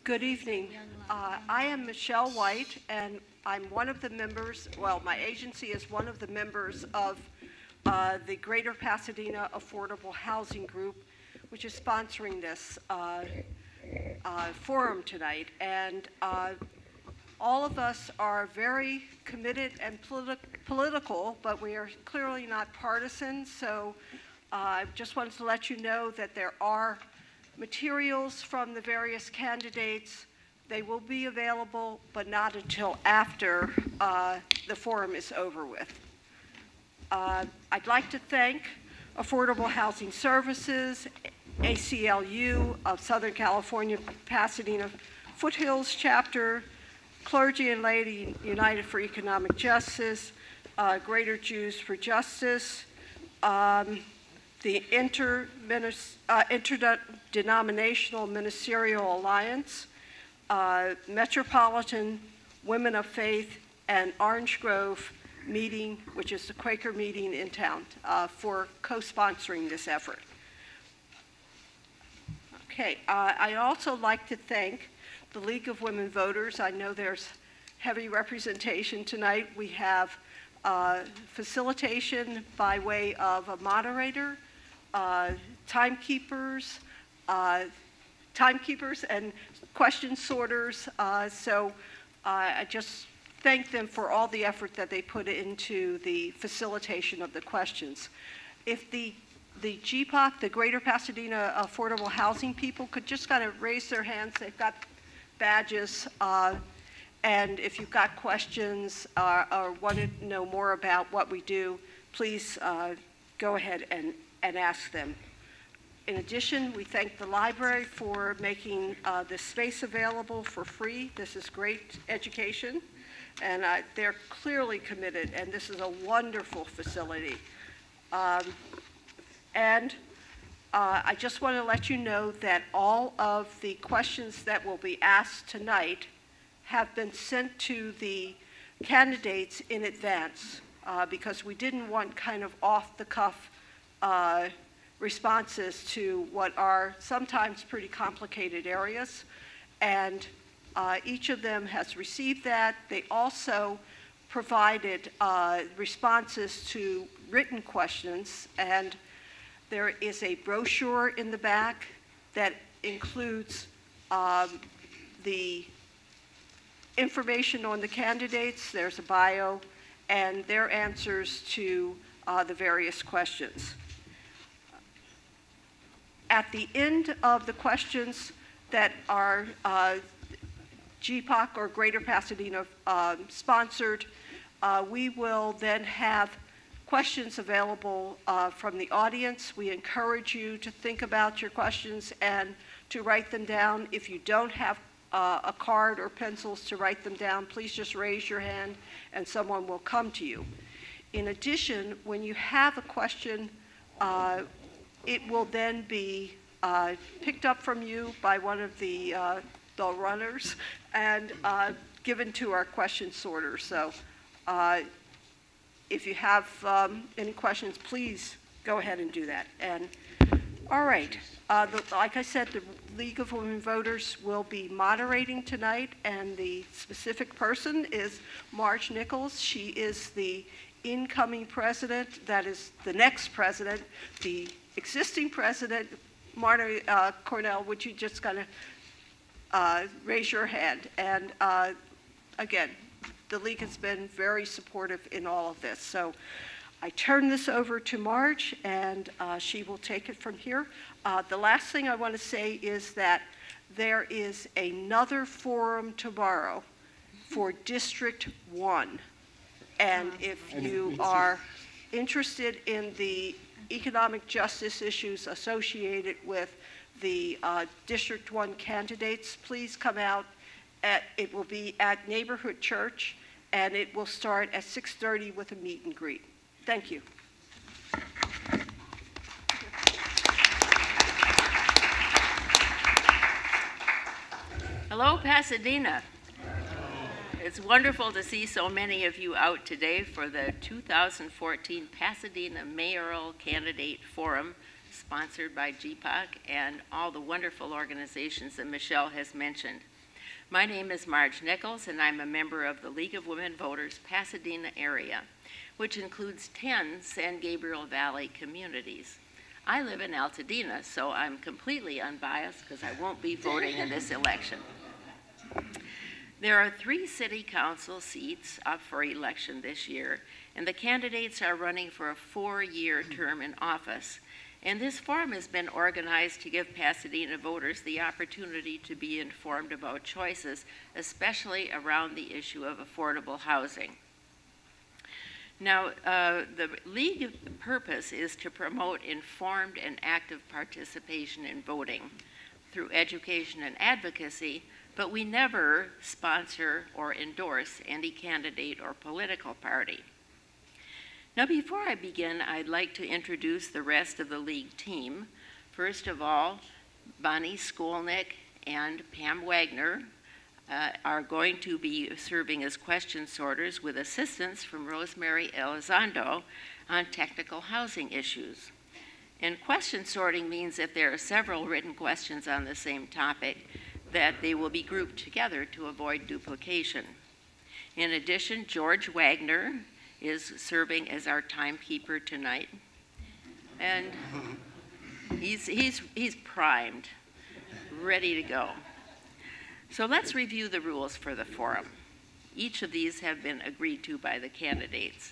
Good evening. I am Michelle White, and I'm one of the members, well, my agency is one of the members of the Greater Pasadena Affordable Housing Group, which is sponsoring this forum tonight. And all of us are very committed and political, but we are clearly not partisan. So I just wanted to let you know that there are materials from the various candidates. They will be available, but not until after the forum is over with. I'd like to thank Affordable Housing Services, ACLU of Southern California, Pasadena Foothills Chapter, Clergy and Laity United for Economic Justice, Greater Jews for Justice, the Interdenominational Ministerial Alliance, Metropolitan Women of Faith, and Orange Grove meeting, which is the Quaker meeting in town, for co-sponsoring this effort. Okay, I'd also like to thank the League of Women Voters. I know there's heavy representation tonight. We have facilitation by way of a moderator, timekeepers and question sorters. So I just thank them for all the effort that they put into the facilitation of the questions. If the GPOC, the Greater Pasadena Affordable Housing people, could just kind of raise their hands. They've got badges. And if you've got questions or want to know more about what we do, please go ahead and ask them. In addition, we thank the library for making this space available for free. This is great education, and they're clearly committed, and this is a wonderful facility. And I just want to let you know that all of the questions that will be asked tonight have been sent to the candidates in advance because we didn't want kind of off-the-cuff responses to what are sometimes pretty complicated areas. And each of them has received that. They also provided responses to written questions, and there is a brochure in the back that includes the information on the candidates. There's a bio and their answers to the various questions. At the end of the questions that are GPOC or Greater Pasadena sponsored, we will then have questions available from the audience. We encourage you to think about your questions and to write them down. If you don't have a card or pencils to write them down, please just raise your hand and someone will come to you. In addition, when you have a question, it will then be picked up from you by one of the runners and given to our question sorter. So if you have any questions, please go ahead and do that. And all right, like I said, the League of Women Voters will be moderating tonight, and the specific person is Marge Nichols. She is the incoming president, that is the next president. The existing president, Marta Cornell, would you just kind of raise your hand? And again, the League has been very supportive in all of this. So I turn this over to Marge, and she will take it from here. The last thing I want to say is that there is another forum tomorrow for District 1. And if you are interested in the economic justice issues associated with the District 1 candidates, please come out. It will be at Neighborhood Church, and it will start at 6:30 with a meet and greet. Thank you. Hello, Pasadena. It's wonderful to see so many of you out today for the 2014 Pasadena Mayoral Candidate Forum, sponsored by GPOC and all the wonderful organizations that Michelle has mentioned. My name is Marge Nichols, and I'm a member of the League of Women Voters Pasadena area, which includes 10 San Gabriel Valley communities. I live in Altadena, so I'm completely unbiased because I won't be voting in this election. There are 3 city council seats up for election this year, and the candidates are running for a 4-year term in office. And this forum has been organized to give Pasadena voters the opportunity to be informed about choices, especially around the issue of affordable housing. Now, the League's purpose is to promote informed and active participation in voting through education and advocacy, but we never sponsor or endorse any candidate or political party. Now, before I begin, I'd like to introduce the rest of the League team. First of all, Bonnie Skolnick and Pam Wagner are going to be serving as question sorters with assistance from Rosemary Elizondo on technical housing issues. And question sorting means that there are several written questions on the same topic that they will be grouped together to avoid duplication. In addition, George Wagner is serving as our timekeeper tonight. And he's primed, ready to go. So let's review the rules for the forum. Each of these have been agreed to by the candidates.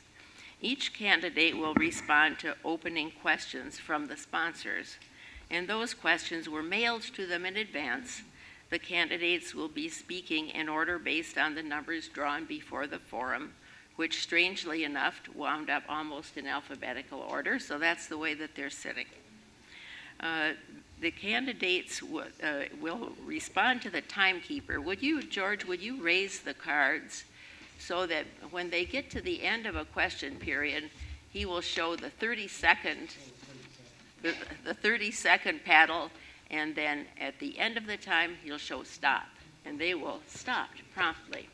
Each candidate will respond to opening questions from the sponsors, and those questions were mailed to them in advance. The candidates will be speaking in order based on the numbers drawn before the forum, which strangely enough wound up almost in alphabetical order, so that's the way that they're sitting. The candidates will respond to the timekeeper. George, would you raise the cards so that when they get to the end of a question period, he will show the 30-second paddle, and then at the end of the time, he'll show stop, and they will stop promptly.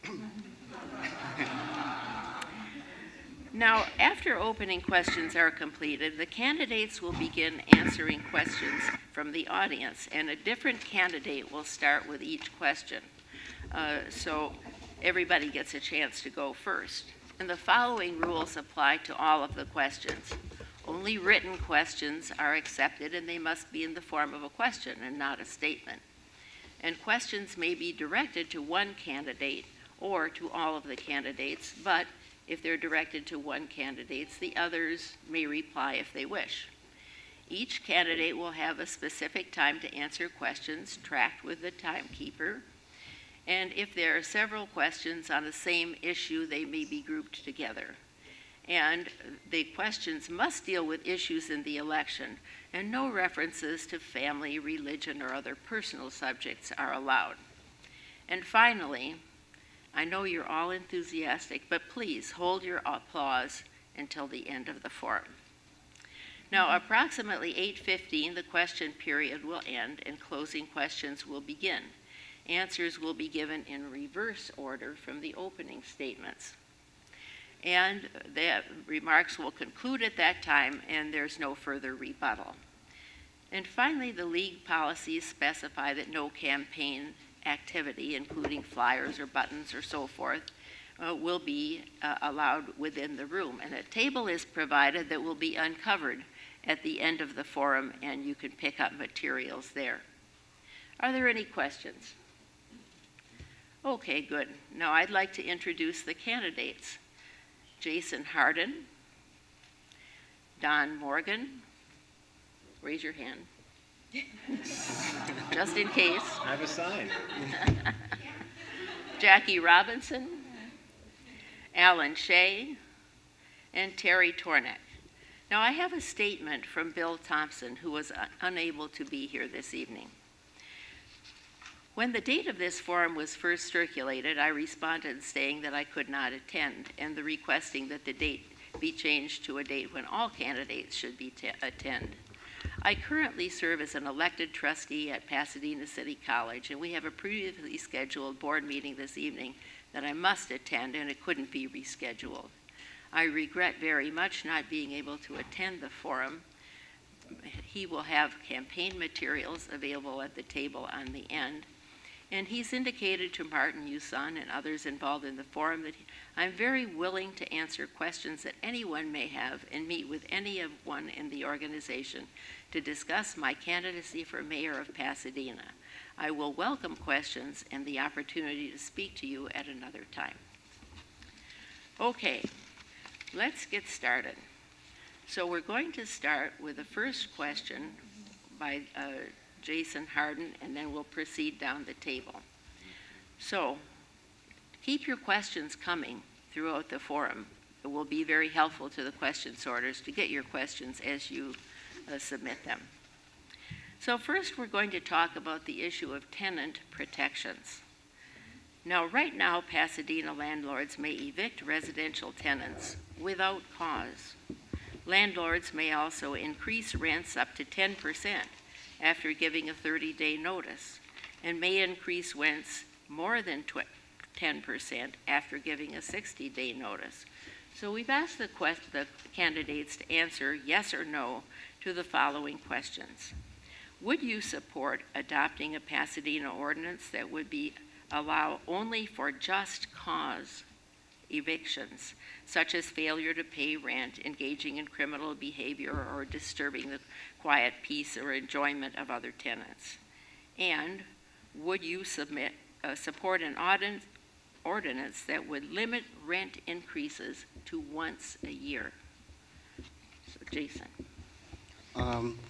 Now, after opening questions are completed, the candidates will begin answering questions from the audience, and a different candidate will start with each question. So everybody gets a chance to go first. And the following rules apply to all of the questions. Only written questions are accepted, and they must be in the form of a question and not a statement. And questions may be directed to one candidate or to all of the candidates, but if they're directed to one candidate, the others may reply if they wish. Each candidate will have a specific time to answer questions tracked with the timekeeper. And if there are several questions on the same issue, they may be grouped together. And the questions must deal with issues in the election, and no references to family, religion, or other personal subjects are allowed. And finally, I know you're all enthusiastic, but please hold your applause until the end of the forum. Now, approximately 8:15, the question period will end and closing questions will begin. Answers will be given in reverse order from the opening statements. And the remarks will conclude at that time, and there's no further rebuttal. And finally, the League policies specify that no campaign activity, including flyers or buttons or so forth, will be allowed within the room. And a table is provided that will be uncovered at the end of the forum, and you can pick up materials there. Are there any questions? Okay, good. Now I'd like to introduce the candidates. Jason Hardin, Don Morgan, raise your hand. Just in case. I have a sign. Jackie Robinson, Alan Shea, and Terry Tornek. Now, I have a statement from Bill Thompson, who was unable to be here this evening. When the date of this forum was first circulated, I responded saying that I could not attend, and requesting that the date be changed to a date when all candidates should attend. I currently serve as an elected trustee at Pasadena City College, and we have a previously scheduled board meeting this evening that I must attend, and it couldn't be rescheduled. I regret very much not being able to attend the forum. He will have campaign materials available at the table on the end. And he's indicated to Martin Uson and others involved in the forum that I'm very willing to answer questions that anyone may have and meet with anyone in the organization to discuss my candidacy for mayor of Pasadena. I will welcome questions and the opportunity to speak to you at another time. Okay, let's get started. So we're going to start with the first question by Jason Harden, and then we'll proceed down the table. So keep your questions coming throughout the forum. It will be very helpful to the question sorters to get your questions as you submit them. So first we're going to talk about the issue of tenant protections. Now, right now, Pasadena landlords may evict residential tenants without cause. Landlords may also increase rents up to 10% after giving a 30-day notice, and may increase rents more than 10% after giving a 60-day notice. So we've asked the candidates to answer yes or no to the following questions. Would you support adopting a Pasadena ordinance that would allow only for just cause evictions, such as failure to pay rent, engaging in criminal behavior, or disturbing the quiet peace or enjoyment of other tenants? And would you support an ordinance that would limit rent increases to once a year? So, Jason.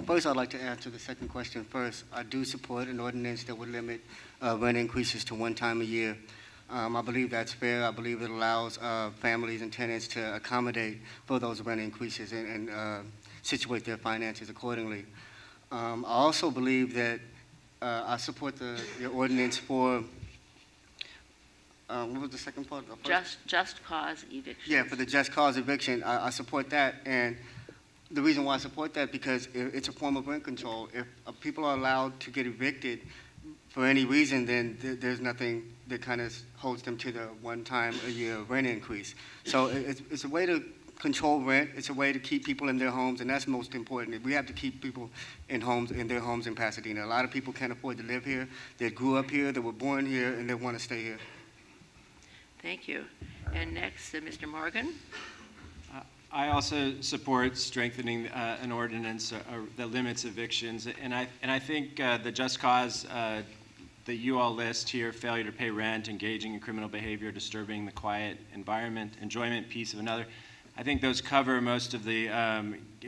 First, I'd like to answer the second question first. I do support an ordinance that would limit rent increases to one time a year. I believe that's fair. I believe it allows families and tenants to accommodate for those rent increases and situate their finances accordingly. I also believe that I support your ordinance for, what was the second part? Just cause eviction. Yeah, for the just cause eviction. I support that. And the reason why I support that, because it's a form of rent control. If people are allowed to get evicted for any reason, then there's nothing that kind of holds them to the one time a year rent increase. So it's a way to control rent. It's a way to keep people in their homes, and that's most important. We have to keep people in their homes in Pasadena. A lot of people can't afford to live here. They grew up here, they were born here, and they want to stay here. Thank you. And next, Mr. Morgan. I also support strengthening an ordinance that limits evictions, and I think the just cause that you all list here, failure to pay rent, engaging in criminal behavior, disturbing the quiet environment, enjoyment, peace of another, I think those cover most of the,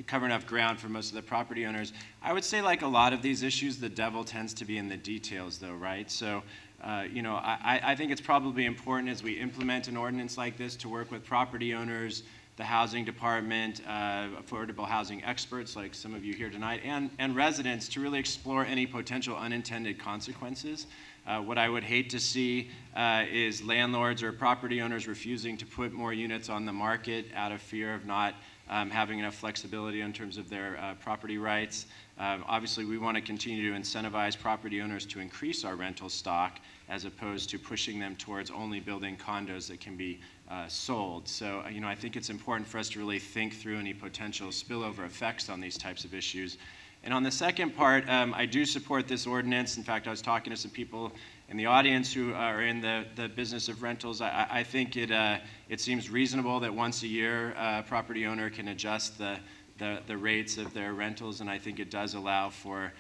cover enough ground for most of the property owners. I would say, like a lot of these issues, the devil tends to be in the details though, right? So, I think it's probably important as we implement an ordinance like this to work with property owners, the housing department, affordable housing experts like some of you here tonight, and residents to really explore any potential unintended consequences. What I would hate to see is landlords or property owners refusing to put more units on the market out of fear of not having enough flexibility in terms of their property rights. Obviously, we want to continue to incentivize property owners to increase our rental stock as opposed to pushing them towards only building condos that can be sold. So, I think it's important for us to really think through any potential spillover effects on these types of issues. And on the second part, I do support this ordinance. In fact, I was talking to some people in the audience who are in the business of rentals. I think it seems reasonable that once a year a property owner can adjust the rates of their rentals, and I think it does allow for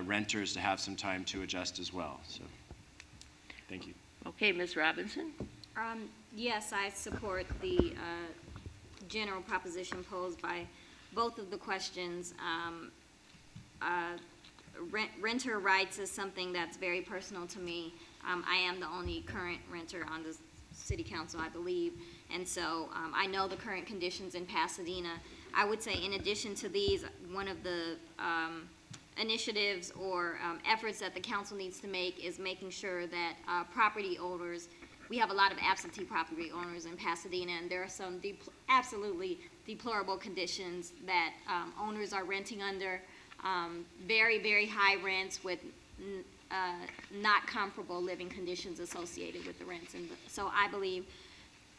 renters to have some time to adjust as well. So, thank you. Okay, Ms. Robinson. Yes, I support the general proposition posed by both of the questions. Renter rights is something that's very personal to me. I am the only current renter on the city council, I believe, and so I know the current conditions in Pasadena. I would say in addition to these, one of the initiatives or efforts that the council needs to make is making sure that property owners, we have a lot of absentee property owners in Pasadena, and there are some absolutely deplorable conditions that owners are renting under. Very, very high rents with not comparable living conditions associated with the rents. And so I believe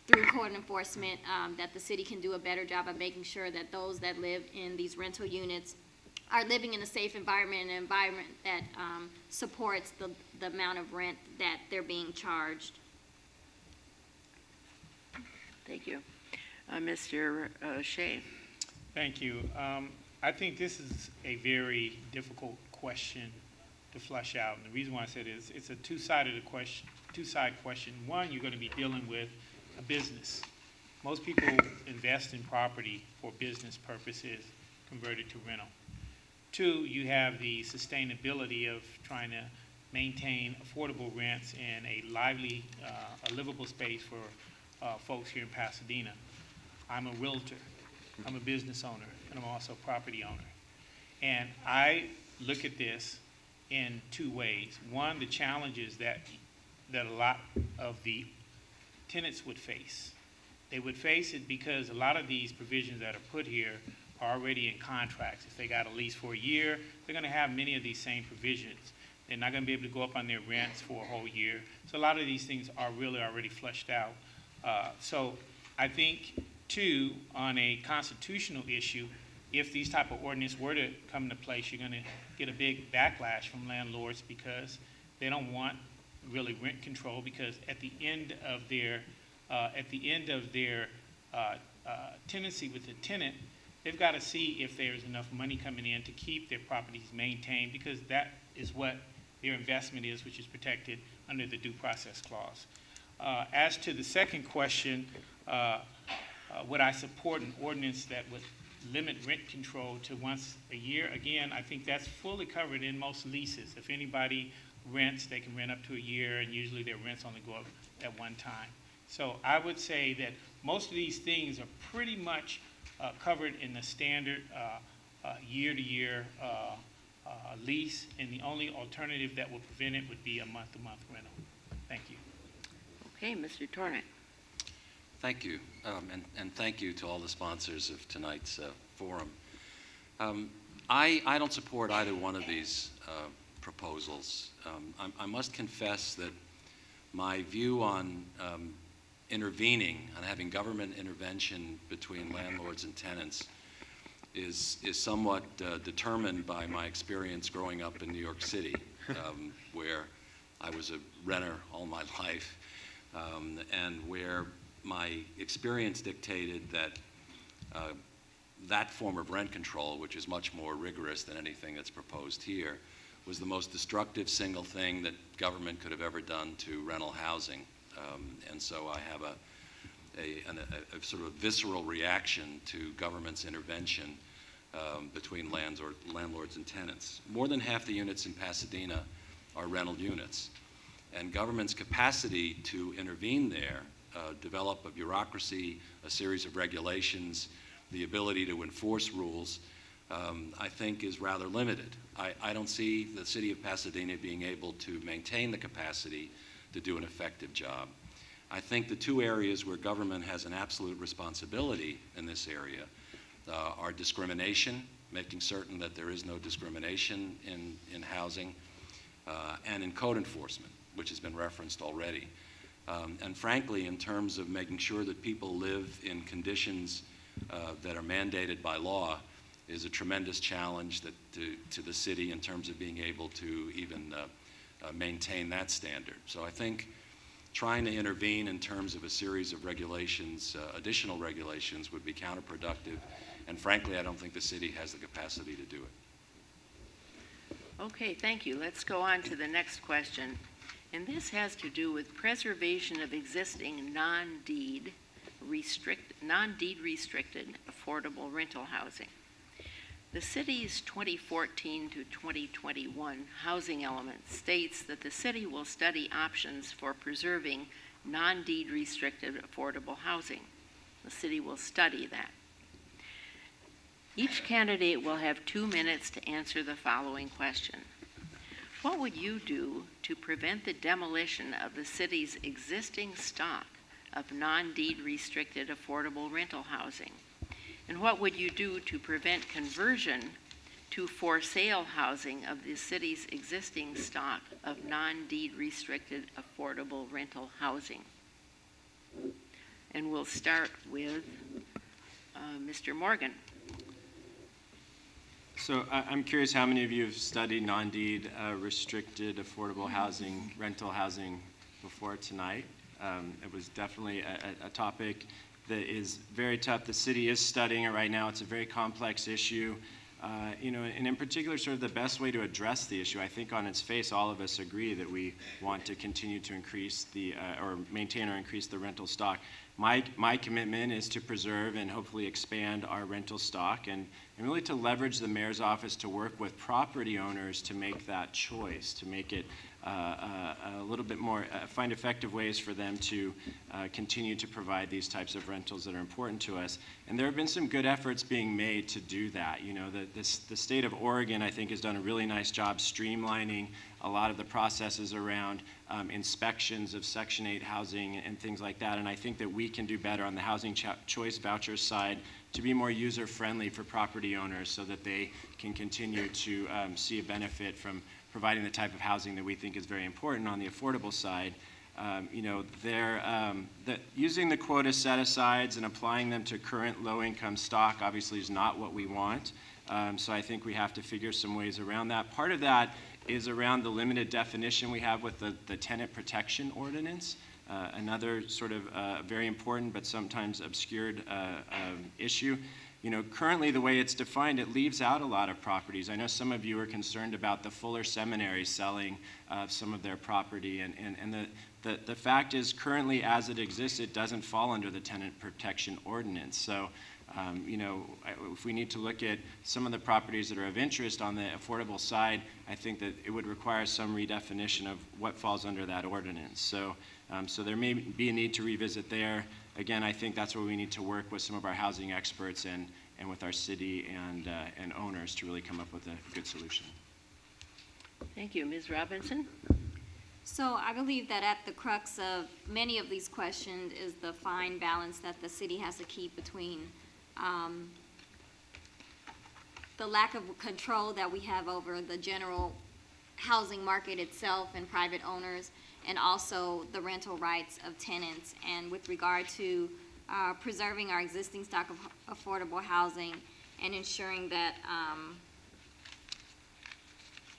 through court enforcement that the city can do a better job of making sure that those that live in these rental units are living in a safe environment, an environment that supports the amount of rent that they're being charged. Thank you. Mr. Shea. Thank you. I think this is a very difficult question to flush out. And the reason why I said it's a two-sided question. One, you're going to be dealing with a business. Most people invest in property for business purposes, converted to rental. Two, you have the sustainability of trying to maintain affordable rents in a lively, a livable space for folks here in Pasadena. I'm a realtor, I'm a business owner, and I'm also a property owner. And I look at this in two ways. One, the challenges that a lot of the tenants would face. They would face it because a lot of these provisions that are put here are already in contracts. If they got a lease for a year, they're going to have many of these same provisions. They're not going to be able to go up on their rents for a whole year. So a lot of these things are really already flushed out. So I think, too, on a constitutional issue, if these type of ordinance were to come into place, you're going to get a big backlash from landlords because they don't want really rent control, because at the end of their tenancy with the tenant, they've got to see if there's enough money coming in to keep their properties maintained, because that is what their investment is, which is protected under the due process clause. As to the second question, would I support an ordinance that would limit rent control to once a year? Again, I think that's fully covered in most leases. If anybody rents, they can rent up to a year, and usually their rents only go up at one time. So I would say that most of these things are pretty much covered in the standard year-to-year lease, and the only alternative that will prevent it would be a month-to-month rental. Thank you. Okay, Mr. Tornick. Thank you, and thank you to all the sponsors of tonight's forum. I don't support either one of these proposals. I must confess that my view on intervening, on having government intervention between landlords and tenants, is somewhat determined by my experience growing up in New York City, where I was a renter all my life, and where my experience dictated that that form of rent control, which is much more rigorous than anything that's proposed here, was the most destructive single thing that government could have ever done to rental housing. And so I have a sort of visceral reaction to government's intervention between landlords and tenants. More than half the units in Pasadena are rental units. And government's capacity to intervene there, develop a bureaucracy, a series of regulations, the ability to enforce rules, I think is rather limited. I don't see the city of Pasadena being able to maintain the capacity to do an effective job. I think the two areas where government has an absolute responsibility in this area are discrimination, making certain that there is no discrimination in housing, and in code enforcement, which has been referenced already. And frankly, in terms of making sure that people live in conditions that are mandated by law, is a tremendous challenge to the city in terms of being able to even maintain that standard. So I think trying to intervene in terms of a series of regulations, additional regulations, would be counterproductive. And frankly, I don't think the city has the capacity to do it. Okay, thank you. Let's go on to the next question. And this has to do with preservation of existing non-deed restricted affordable rental housing. The city's 2014 to 2021 housing element states that the city will study options for preserving non-deed restricted affordable housing. The city will study that. Each candidate will have 2 minutes to answer the following question. What would you do to prevent the demolition of the city's existing stock of non-deed restricted affordable rental housing? And what would you do to prevent conversion to for sale housing of the city's existing stock of non-deed restricted affordable rental housing? And we'll start with Mr. Morgan. So I'm curious how many of you have studied non-deed restricted affordable housing, rental housing before tonight. It was definitely a topic that is very tough. The city is studying it right now. It's a very complex issue. You know, and in particular, sort of the best way to address the issue, I think on its face, all of us agree that we want to continue to increase the, or maintain or increase the rental stock. My commitment is to preserve and hopefully expand our rental stock and really to leverage the mayor's office to work with property owners to make that choice, to make it a little bit more, find effective ways for them to continue to provide these types of rentals that are important to us. And there have been some good efforts being made to do that. You know, the state of Oregon, I think, has done a really nice job streamlining a lot of the processes around inspections of Section 8 housing and things like that. And I think that we can do better on the housing choice voucher side to be more user-friendly for property owners so that they can continue to see a benefit from providing the type of housing that we think is very important on the affordable side. You know, using the quota set-asides and applying them to current low-income stock obviously is not what we want. So I think we have to figure some ways around that. Part of that is around the limited definition we have with the tenant protection ordinance. Another sort of very important but sometimes obscured issue. You know, currently the way it's defined, it leaves out a lot of properties. I know some of you are concerned about the Fuller Seminary selling some of their property, and the fact is currently as it exists, it doesn't fall under the tenant protection ordinance. So, you know, if we need to look at some of the properties that are of interest on the affordable side, I think that it would require some redefinition of what falls under that ordinance. So, so there may be a need to revisit there. Again, I think that's where we need to work with some of our housing experts and with our city and owners to really come up with a good solution. Thank you. Ms. Robinson? So I believe that at the crux of many of these questions is the fine balance that the city has to keep between the lack of control that we have over the general housing market itself and private owners, and also the rental rights of tenants. And with regard to preserving our existing stock of affordable housing and ensuring that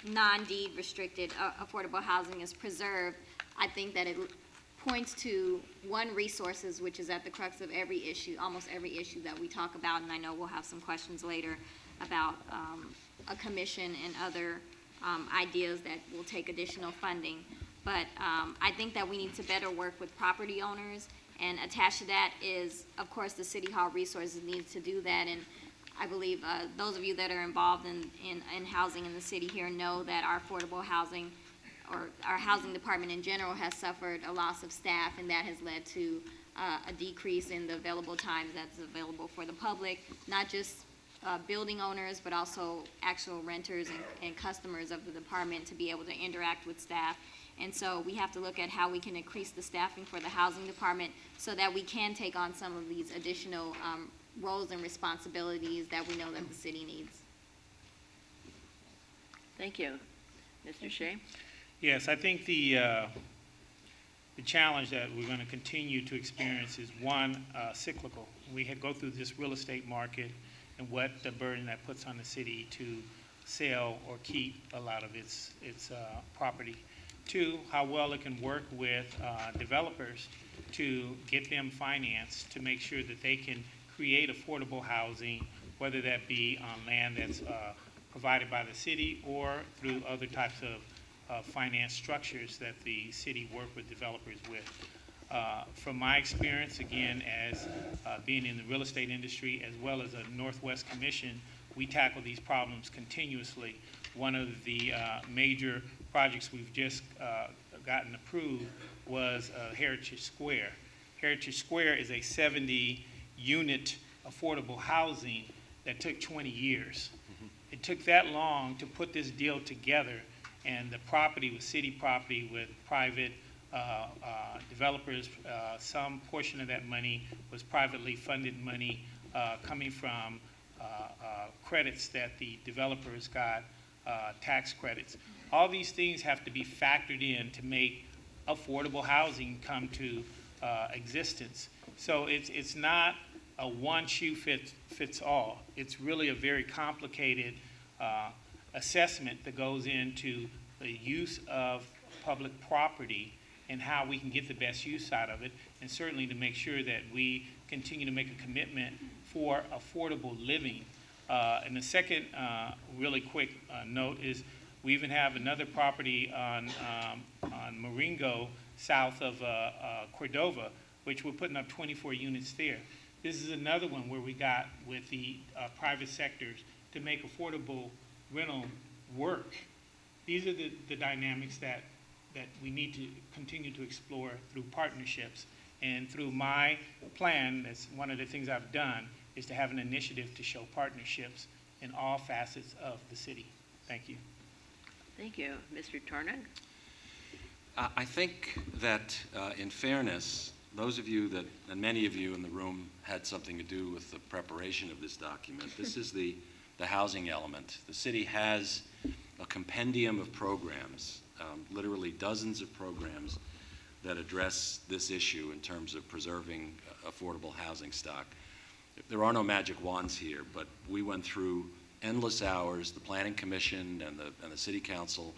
non-deed restricted affordable housing is preserved, I think that it points to one resources which is at the crux of every issue, almost every issue that we talk about, and I know we'll have some questions later about a commission and other ideas that will take additional funding. But I think that we need to better work with property owners, and attached to that is, of course, the City Hall resources needs to do that. And I believe those of you that are involved in housing in the city here know that our affordable housing, or our housing department in general, has suffered a loss of staff, and that has led to a decrease in the available times that's available for the public, not just building owners, but also actual renters and customers of the department to be able to interact with staff. And so we have to look at how we can increase the staffing for the housing department so that we can take on some of these additional roles and responsibilities that we know that the city needs. Thank you. Mr. Shea? Yes, I think the challenge that we're going to continue to experience is one, cyclical. We go through this real estate market and what the burden that puts on the city to sell or keep a lot of its property. Two, how well it can work with developers to get them financed to make sure that they can create affordable housing, whether that be on land that's provided by the city or through other types of finance structures that the city work with developers with. From my experience, again, as being in the real estate industry as well as a Northwest Commission, we tackle these problems continuously. One of the major projects we've just gotten approved was Heritage Square. Heritage Square is a 70-unit affordable housing that took 20 years. Mm-hmm. It took that long to put this deal together, and the property was city property with private developers. Some portion of that money was privately funded money coming from credits that the developers got, tax credits. All these things have to be factored in to make affordable housing come to existence. So it's not a one shoe fits all. It's really a very complicated assessment that goes into the use of public property and how we can get the best use out of it, and certainly to make sure that we continue to make a commitment for affordable living. And the second really quick note is we even have another property on Marengo, south of Cordova, which we're putting up 24 units there. This is another one where we got with the private sectors to make affordable rental work. These are the dynamics that we need to continue to explore through partnerships. And through my plan, that's one of the things I've done, is to have an initiative to show partnerships in all facets of the city. Thank you. Thank you. Mr. Tornig? I think that in fairness, those of you that, and many of you in the room had something to do with the preparation of this document. This is the housing element. The city has a compendium of programs, literally dozens of programs that address this issue in terms of preserving affordable housing stock. There are no magic wands here, but we went through endless hours. The Planning Commission and the City Council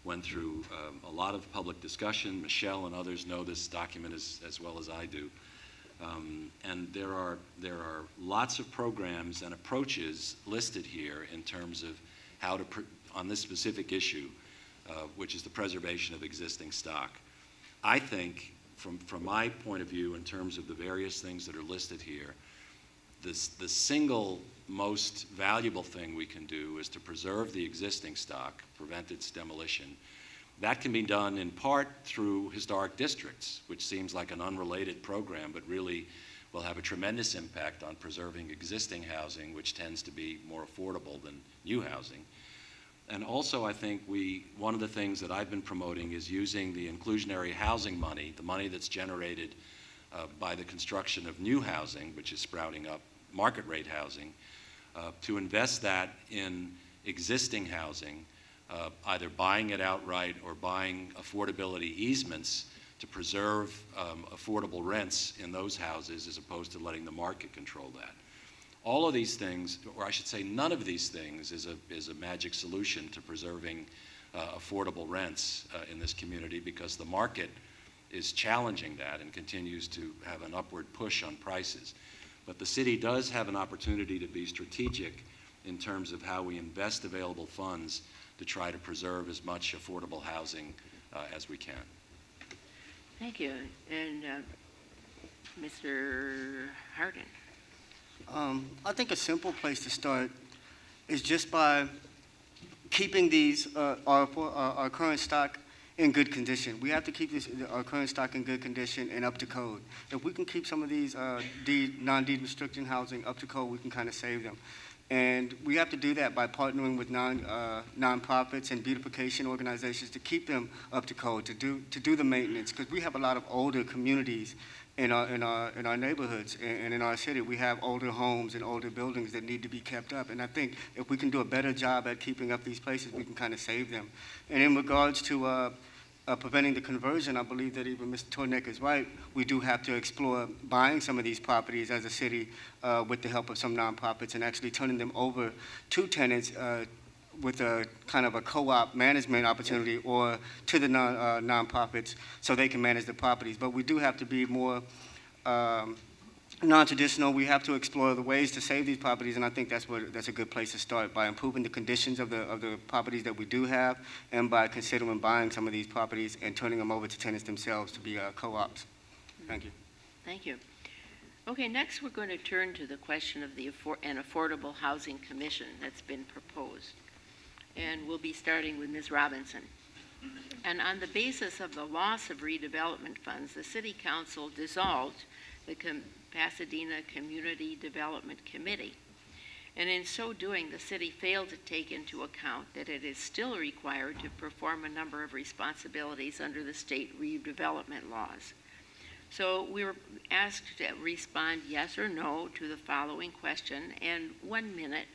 went through a lot of public discussion. Michelle and others know this document as well as I do. And there are lots of programs and approaches listed here in terms of how to, on this specific issue, which is the preservation of existing stock. I think, from my point of view, in terms of the various things that are listed here, the single most valuable thing we can do is to preserve the existing stock, prevent its demolition. That can be done in part through historic districts, which seems like an unrelated program, but really will have a tremendous impact on preserving existing housing, which tends to be more affordable than new housing. And also, I think one of the things that I've been promoting is using the inclusionary housing money, the money that's generated by the construction of new housing, which is sprouting up market rate housing, to invest that in existing housing, either buying it outright or buying affordability easements to preserve affordable rents in those houses as opposed to letting the market control that. All of these things, or I should say none of these things, is a magic solution to preserving affordable rents in this community, because the market is challenging that and continues to have an upward push on prices. But the city does have an opportunity to be strategic in terms of how we invest available funds to try to preserve as much affordable housing as we can. Thank you. And Mr. Hardin? I think a simple place to start is just by keeping these our current stock in good condition. We have to keep our current stock in good condition and up to code. If we can keep some of these non-deed restriction housing up to code, we can kind of save them. And we have to do that by partnering with nonprofits and beautification organizations to keep them up to code, to do the maintenance, because we have a lot of older communities in our neighborhoods and in our city. We have older homes and older buildings that need to be kept up. And I think if we can do a better job at keeping up these places, we can kind of save them. And in regards to preventing the conversion, I believe that even Mr. Tornek is right. We do have to explore buying some of these properties as a city with the help of some nonprofits and actually turning them over to tenants with a kind of a co-op management opportunity, or to the nonprofits so they can manage the properties. But we do have to be more non-traditional. We have to explore the ways to save these properties, and I think that's a good place to start, by improving the conditions of the properties that we do have, and by considering buying some of these properties and turning them over to tenants themselves to be co-ops. Thank you. Thank you. Okay, next we're going to turn to the question of an Affordable Housing Commission that's been proposed. And we'll be starting with Ms. Robinson. And on the basis of the loss of redevelopment funds, the City Council dissolved the Pasadena Community Development Committee. And in so doing, the city failed to take into account that it is still required to perform a number of responsibilities under the state redevelopment laws. So we were asked to respond yes or no to the following question, and 1 minute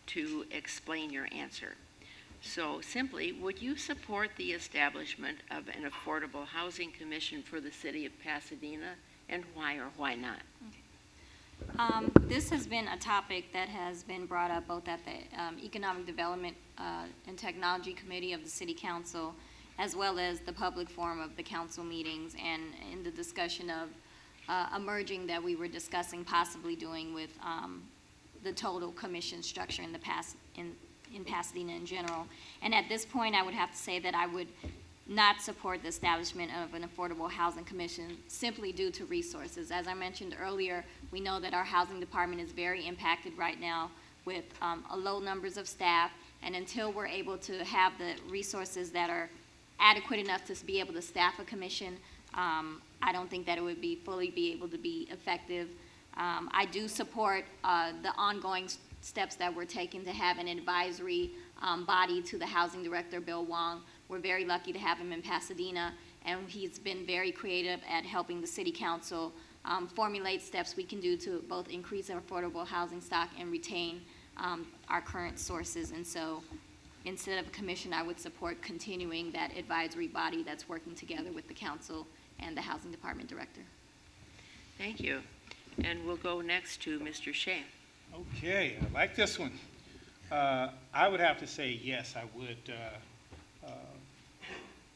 to explain your answer. So simply, would you support the establishment of an Affordable Housing Commission for the city of Pasadena, and why or why not? This has been a topic that has been brought up both at the Economic Development and Technology Committee of the City Council, as well as the public forum of the council meetings, and in the discussion of a merging that we were discussing possibly doing with the total commission structure in Pasadena in general. And at this point, I would have to say that I would not support the establishment of an affordable housing commission simply due to resources. As I mentioned earlier, we know that our housing department is very impacted right now with low numbers of staff, and until we're able to have the resources that are adequate enough to be able to staff a commission, I don't think that it would be fully be able to be effective. I do support the ongoing steps that we're taking to have an advisory body to the housing director, Bill Wong. We're very lucky to have him in Pasadena, and he's been very creative at helping the city council formulate steps we can do to both increase our affordable housing stock and retain our current sources. And so instead of a commission, I would support continuing that advisory body that's working together with the council and the housing department director. Thank you. And we'll go next to Mr. Shea. Okay, I like this one. I would have to say yes, I would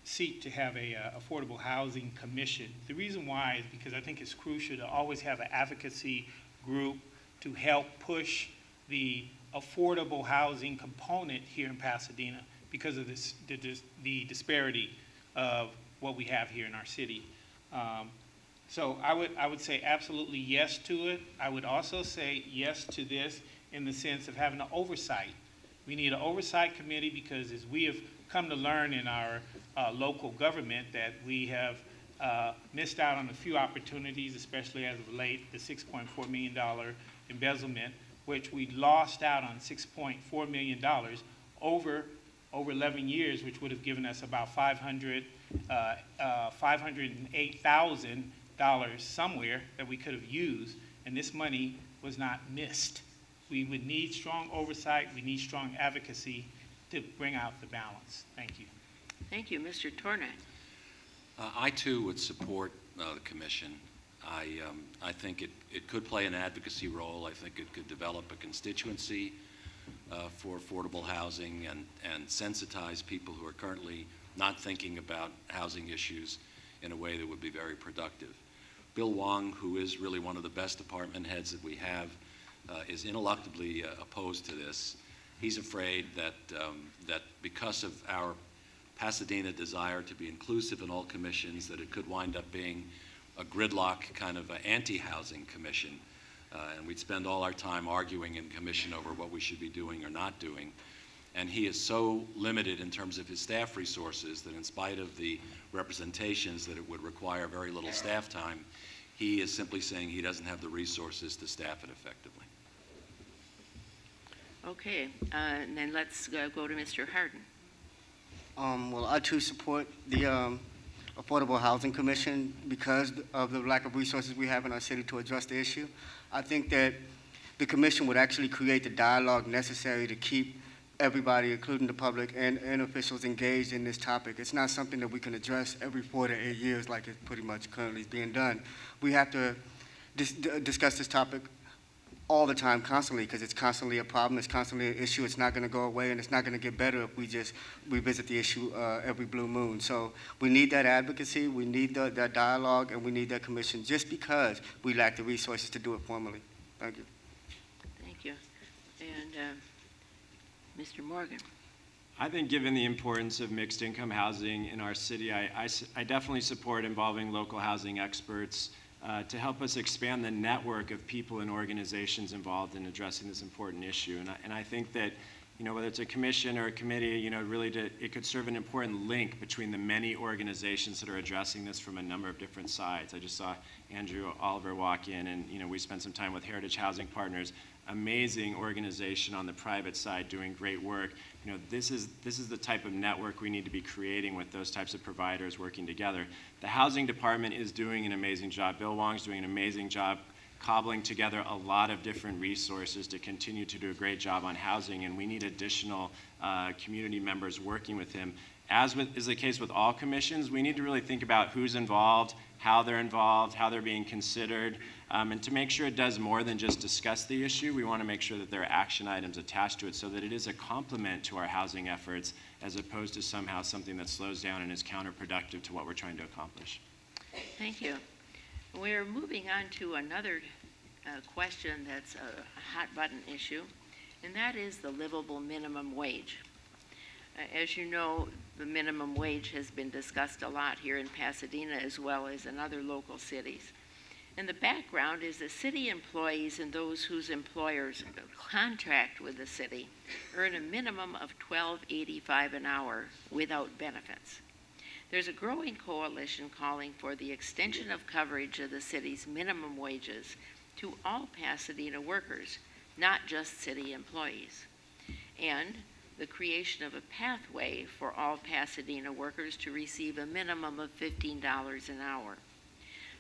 seek to have a affordable housing commission. The reason why is because I think it's crucial to always have an advocacy group to help push the affordable housing component here in Pasadena because of the disparity of what we have here in our city. So I would say absolutely yes to it. I would also say yes to this in the sense of having an oversight. We need an oversight committee because as we have come to learn in our local government that we have missed out on a few opportunities, especially as of late, the $6.4 million embezzlement, which we lost out on $6.4 million over 11 years, which would have given us about $508,000 somewhere that we could have used, and this money was not missed. We would need strong oversight, we need strong advocacy to bring out the balance. Thank you. Thank you. Mr. Tornak. I too would support the commission. I think it could play an advocacy role. I think it could develop a constituency for affordable housing and sensitize people who are currently not thinking about housing issues in a way that would be very productive. Bill Wong, who is really one of the best department heads that we have, is ineluctably opposed to this. He's afraid that because of our Pasadena desire to be inclusive in all commissions, that it could wind up being a gridlock kind of anti-housing commission. And we'd spend all our time arguing in commission over what we should be doing or not doing. And he is so limited in terms of his staff resources that in spite of the representations that it would require very little staff time, he is simply saying he doesn't have the resources to staff it effectively. Okay, and then let's go to Mr. Harden. Well, I too support the Affordable Housing Commission because of the lack of resources we have in our city to address the issue. I think that the commission would actually create the dialogue necessary to keep everybody, including the public and officials, engaged in this topic. It's not something that we can address every 4 to 8 years like it pretty much currently is being done. We have to discuss this topic all the time, constantly, because it's constantly a problem, it's constantly an issue, it's not going to go away, and it's not going to get better if we just revisit the issue every blue moon. So we need that advocacy, we need that dialogue, and we need that commission just because we lack the resources to do it formally. Thank you. Thank you. And Mr. Morgan. I think given the importance of mixed income housing in our city, I definitely support involving local housing experts to help us expand the network of people and organizations involved in addressing this important issue. And I think that, whether it's a commission or a committee, really it could serve an important link between the many organizations that are addressing this from a number of different sides. I just saw Andrew Oliver walk in, and we spent some time with Heritage Housing Partners, amazing organization on the private side doing great work. This is the type of network we need to be creating with those types of providers working together. The housing department is doing an amazing job. Bill Wong's doing an amazing job cobbling together a lot of different resources to continue to do a great job on housing, and we need additional community members working with him. as is the case with all commissions, we need to really think about who's involved, how they're being considered, and to make sure it does more than just discuss the issue. We want to make sure that there are action items attached to it so that it is a complement to our housing efforts as opposed to somehow something that slows down and is counterproductive to what we're trying to accomplish. Thank you. We're moving on to another question that's a hot button issue, and that is the livable minimum wage. As you know, the minimum wage has been discussed a lot here in Pasadena as well as in other local cities. And the background is that city employees and those whose employers contract with the city earn a minimum of $12.85 an hour without benefits. There's a growing coalition calling for the extension of coverage of the city's minimum wages to all Pasadena workers, not just city employees, and the creation of a pathway for all Pasadena workers to receive a minimum of $15 an hour.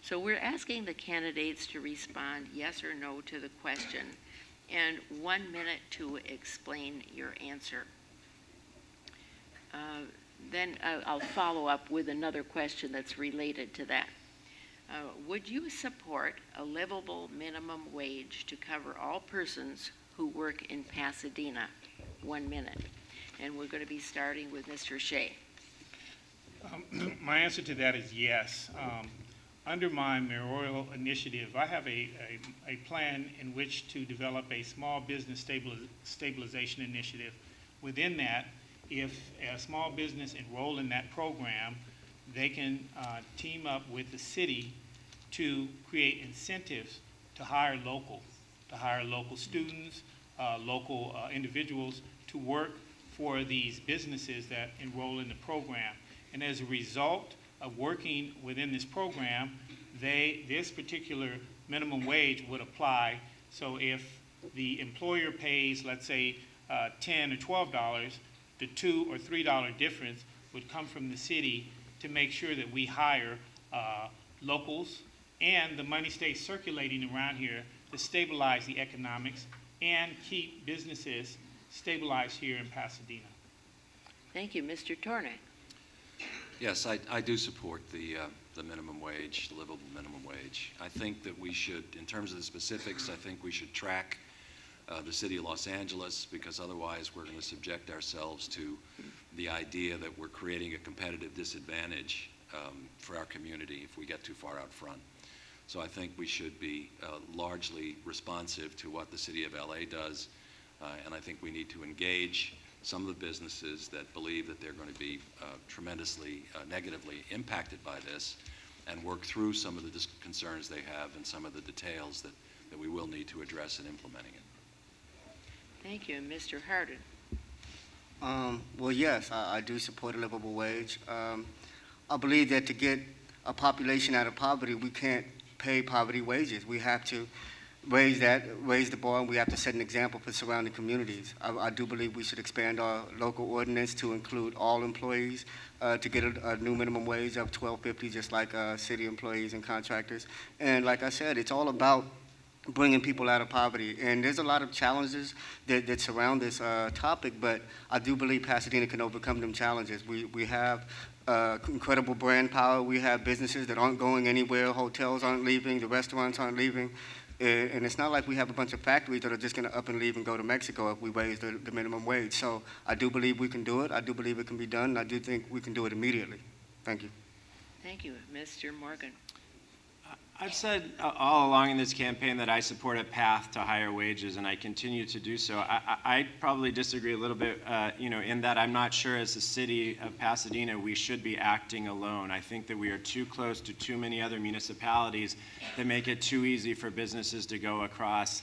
So we're asking the candidates to respond yes or no to the question, and 1 minute to explain your answer. Then I'll follow up with another question that's related to that. Would you support a livable minimum wage to cover all persons who work in Pasadena? 1 minute. And we're going to be starting with Mr. Shea. My answer to that is yes. Under my mayoral initiative, I have a plan in which to develop a small business stabilization initiative. Within that, if a small business enroll in that program, they can team up with the city to create incentives to hire local students, local individuals to work for these businesses that enroll in the program. And as a result of working within this program, this particular minimum wage would apply. So if the employer pays, let's say, $10 or $12, the $2 or $3 difference would come from the city to make sure that we hire locals, and the money stays circulating around here to stabilize the economics and keep businesses stabilized here in Pasadena. Thank you. Mr. Tornek. Yes, I do support the minimum wage, the livable minimum wage. I think that we should, in terms of the specifics, I think we should track the city of Los Angeles, because otherwise we're going to subject ourselves to the idea that we're creating a competitive disadvantage for our community if we get too far out front. So I think we should be largely responsive to what the city of LA does, and I think we need to engage some of the businesses that believe that they're going to be tremendously negatively impacted by this, and work through some of the concerns they have and some of the details that we will need to address in implementing it. Thank you. Mr. Harden. Well, yes, I do support a livable wage. I believe that to get a population out of poverty, we can't pay poverty wages. We have to raise the bar, and we have to set an example for surrounding communities. I do believe we should expand our local ordinance to include all employees to get a new minimum wage of $12.50, just like city employees and contractors. And like I said, it's all about bringing people out of poverty. And there's a lot of challenges that surround this topic, but I do believe Pasadena can overcome them challenges. We have incredible brand power. We have businesses that aren't going anywhere. Hotels aren't leaving. The restaurants aren't leaving. And it's not like we have a bunch of factories that are just going to up and leave and go to Mexico if we raise the minimum wage. So I do believe we can do it. I do believe it can be done. And I do think we can do it immediately. Thank you. Thank you. Mr. Morgan. I've said all along in this campaign that I support a path to higher wages, and I continue to do so. I probably disagree a little bit, in that I'm not sure as the city of Pasadena we should be acting alone. I think that we are too close to too many other municipalities that make it too easy for businesses to go across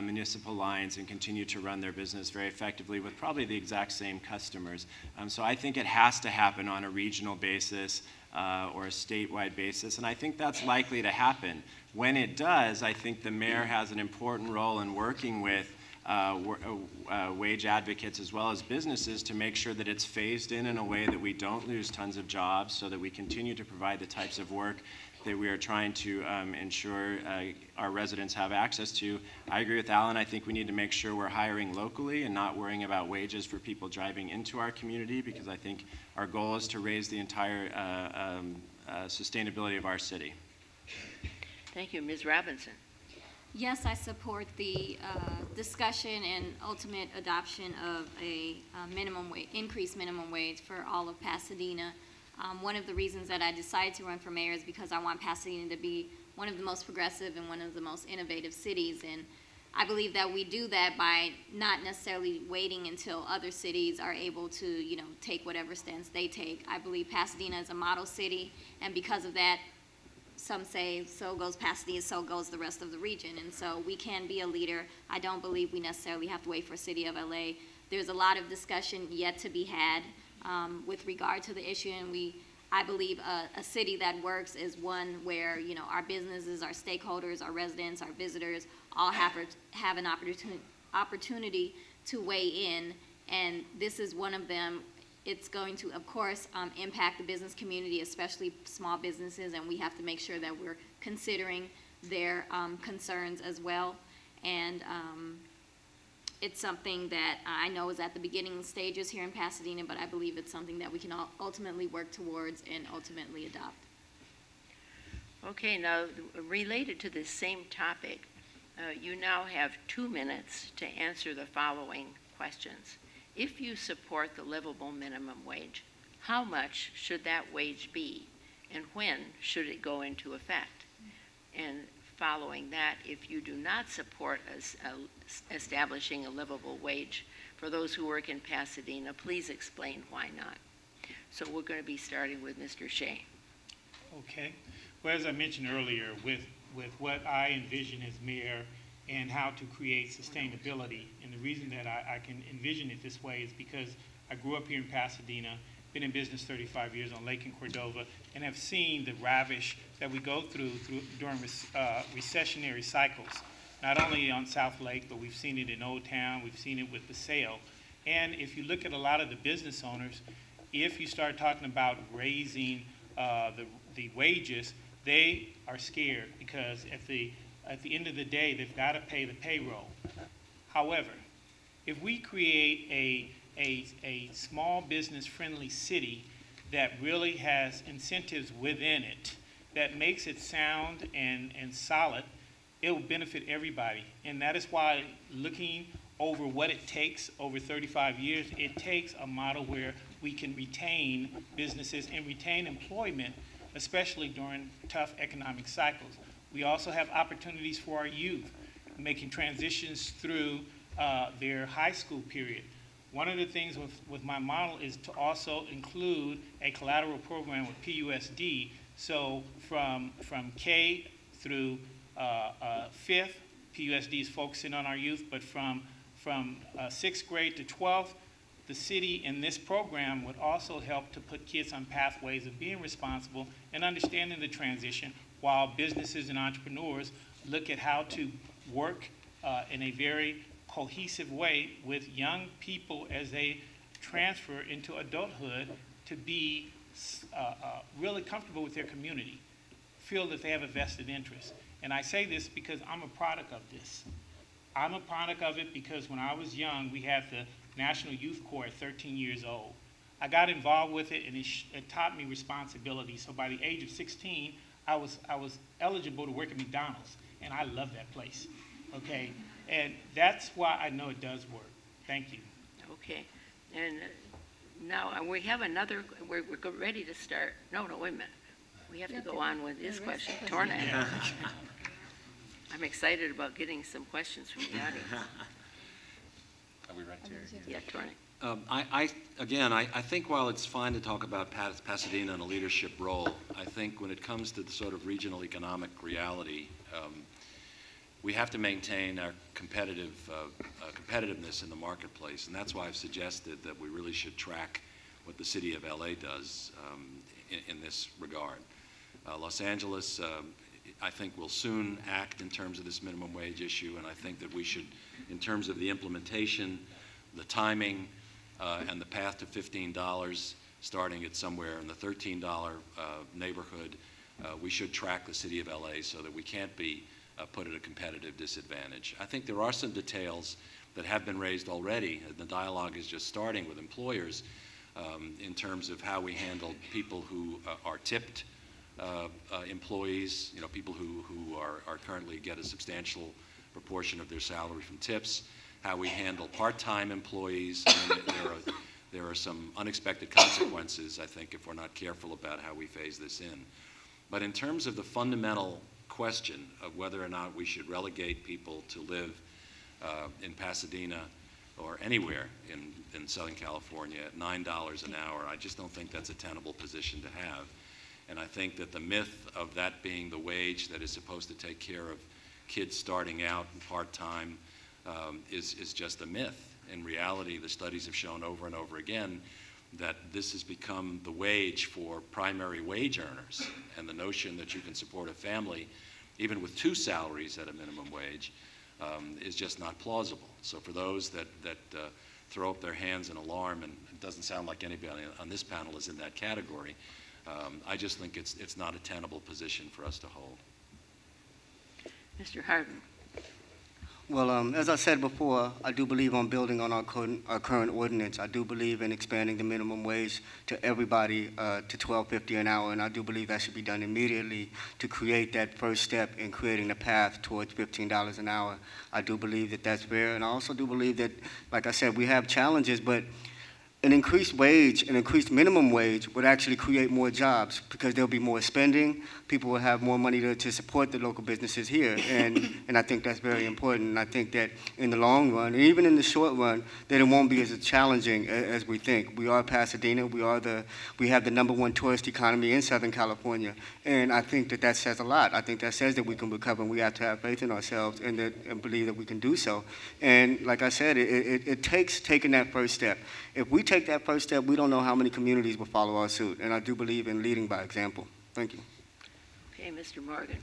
municipal lines and continue to run their business very effectively with probably the exact same customers. So I think it has to happen on a regional basis or a statewide basis, and I think that's likely to happen. When it does, I think the mayor has an important role in working with wage advocates as well as businesses to make sure that it's phased in a way that we don't lose tons of jobs, so that we continue to provide the types of work that we are trying to ensure our residents have access to. I agree with Alan. I think we need to make sure we're hiring locally and not worrying about wages for people driving into our community, because I think our goal is to raise the entire sustainability of our city. Thank you. Ms. Robinson. Yes, I support the discussion and ultimate adoption of a increased minimum wage for all of Pasadena. One of the reasons that I decided to run for mayor is because I want Pasadena to be one of the most progressive and one of the most innovative cities. And I believe that we do that by not necessarily waiting until other cities are able to, you know, take whatever stance they take. I believe Pasadena is a model city, and because of that, some say, so goes Pasadena, so goes the rest of the region. And so we can be a leader. I don't believe we necessarily have to wait for City of LA. There's a lot of discussion yet to be had with regard to the issue, and I believe a city that works is one where, you know, our businesses, our stakeholders, our residents, our visitors all have an opportunity to weigh in, and this is one of them. It's going to, of course, impact the business community, especially small businesses, and we have to make sure that we're considering their concerns as well. And it's something that I know is at the beginning stages here in Pasadena, but I believe it's something that we can ultimately work towards and ultimately adopt. Okay, now related to this same topic, you now have 2 minutes to answer the following questions. If you support the livable minimum wage, how much should that wage be, and when should it go into effect? And following that, if you do not support establishing a livable wage for those who work in Pasadena, please explain why not. So we're going to be starting with Mr. Shea. Okay. Well, as I mentioned earlier, with what I envision as mayor and how to create sustainability, and the reason that I can envision it this way is because I grew up here in Pasadena, been in business 35 years on Lake and Cordova, and have seen the ravish that we go through during recessionary cycles, not only on South Lake, but we've seen it in Old Town, we've seen it with the sale. And if you look at a lot of the business owners, if you start talking about raising the wages, they are scared because at the end of the day, they've got to pay the payroll. However, if we create a small business friendly city that really has incentives within it, that makes it sound and solid, it will benefit everybody. And that is why looking over what it takes over 35 years, it takes a model where we can retain businesses and retain employment, especially during tough economic cycles. We also have opportunities for our youth, making transitions through their high school period. One of the things with my model is to also include a collateral program with PUSD. So from K through 5th, PUSD is focusing on our youth, but from 6th grade to 12th, the city in this program would also help to put kids on pathways of being responsible and understanding the transition, while businesses and entrepreneurs look at how to work in a very cohesive way with young people as they transfer into adulthood to be really comfortable with their community, feel that they have a vested interest. And I say this because I'm a product of this. I'm a product of it because when I was young, we had the National Youth Corps at 13 years old. I got involved with it, and it taught me responsibility. So by the age of 16, I was eligible to work at McDonald's, and I love that place, okay? And that's why I know it does work. Thank you. Okay, and now we have another, we're ready to start. No, wait a minute. We have to go on with this question. Tornak. Yeah. I'm excited about getting some questions from the audience. Are we right there? Yeah, Tornak. I think while it's fine to talk about Pasadena in a leadership role, I think when it comes to the sort of regional economic reality, we have to maintain our competitiveness in the marketplace, and that's why I've suggested that we really should track what the city of LA does in this regard. Los Angeles, I think, will soon act in terms of this minimum wage issue, and I think that we should, in terms of the implementation, the timing, and the path to $15, starting at somewhere in the $13 neighborhood, we should track the city of LA so that we can't be put at a competitive disadvantage. I think there are some details that have been raised already, and the dialogue is just starting with employers in terms of how we handle people who are tipped employees, people who are currently get a substantial proportion of their salary from tips, how we handle part-time employees. And there are some unexpected consequences, I think, if we're not careful about how we phase this in. But in terms of the fundamental question of whether or not we should relegate people to live in Pasadena or anywhere in Southern California at $9 an hour, I just don't think that's a tenable position to have. And I think that the myth of that being the wage that is supposed to take care of kids starting out part-time is just a myth. In reality, the studies have shown over and over again that this has become the wage for primary wage earners. And the notion that you can support a family, even with 2 salaries at a minimum wage, is just not plausible. So for those that throw up their hands in alarm, and it doesn't sound like anybody on this panel is in that category, I just think it's not a tenable position for us to hold. Mr. Harden. Well, as I said before, I do believe on building on our current ordinance. I do believe in expanding the minimum wage to everybody to $12.50 an hour, and I do believe that should be done immediately to create that first step in creating a path towards $15 an hour. I do believe that that's fair, and I also do believe that, like I said, we have challenges, but an increased wage, an increased minimum wage would actually create more jobs because there'll be more spending. People will have more money to support the local businesses here, and I think that's very important. And I think that in the long run, and even in the short run, that it won't be as challenging as we think. We are Pasadena. We have the #1 tourist economy in Southern California, and I think that says a lot. I think that says that we can recover, and we have to have faith in ourselves and believe that we can do so. And like I said, it takes taking that first step. If we take that first step, we don't know how many communities will follow our suit, and I do believe in leading by example. Thank you. Okay, Mr. Morgan.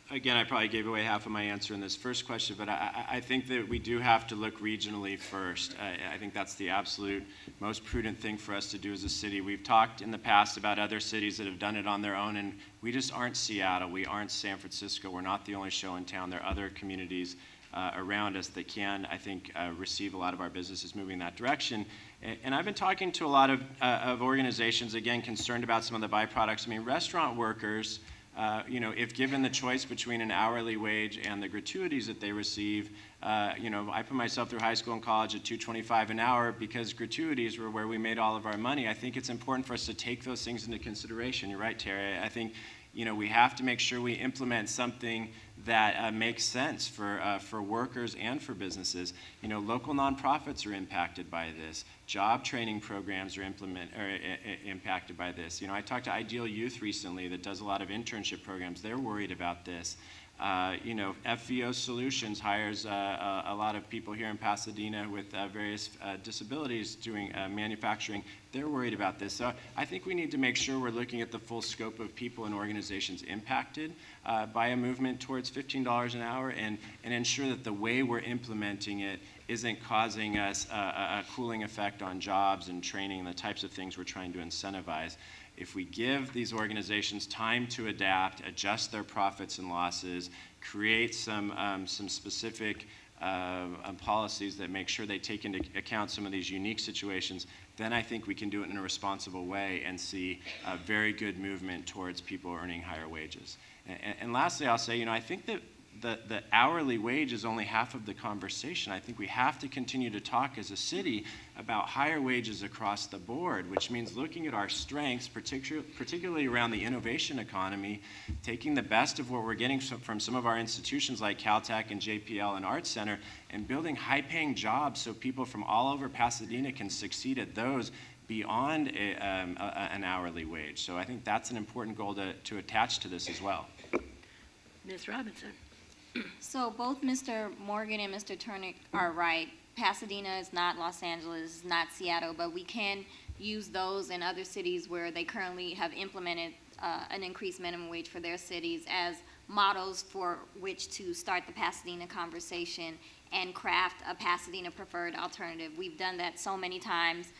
Again, I probably gave away half of my answer in this first question, but I think that we do have to look regionally first. I think that's the absolute most prudent thing for us to do as a city. We've talked in the past about other cities that have done it on their own, and we just aren't Seattle. We aren't San Francisco. We're not the only show in town. There are other communities around us that can, I think, receive a lot of our businesses moving in that direction. And I've been talking to a lot of organizations, again, concerned about some of the byproducts. I mean, restaurant workers, if given the choice between an hourly wage and the gratuities that they receive, I put myself through high school and college at $2.25 an hour because gratuities were where we made all of our money. I think it's important for us to take those things into consideration. You're right, Terry. I think, we have to make sure we implement something that makes sense for workers and for businesses. Local nonprofits are impacted by this. Job training programs are impacted by this. I talked to Ideal Youth recently that does a lot of internship programs. They're worried about this. FVO Solutions hires a lot of people here in Pasadena with various disabilities doing manufacturing. They're worried about this. So I think we need to make sure we're looking at the full scope of people and organizations impacted by a movement towards $15 an hour and ensure that the way we're implementing it isn't causing us a cooling effect on jobs and training and the types of things we're trying to incentivize. If we give these organizations time to adapt, adjust their profits and losses, create some specific policies that make sure they take into account some of these unique situations, then I think we can do it in a responsible way and see a very good movement towards people earning higher wages. And lastly, I'll say, I think that the hourly wage is only half of the conversation. I think we have to continue to talk as a city about higher wages across the board, which means looking at our strengths, particularly around the innovation economy, taking the best of what we're getting from some of our institutions like Caltech and JPL and Art Center, and building high-paying jobs so people from all over Pasadena can succeed at those beyond an hourly wage. So I think that's an important goal to attach to this as well. Ms. Robinson. So both Mr. Morgan and Mr. Turner are right. Pasadena is not Los Angeles, not Seattle, but we can use those in other cities where they currently have implemented an increased minimum wage for their cities as models for which to start the Pasadena conversation and craft a Pasadena preferred alternative. We've done that so many times.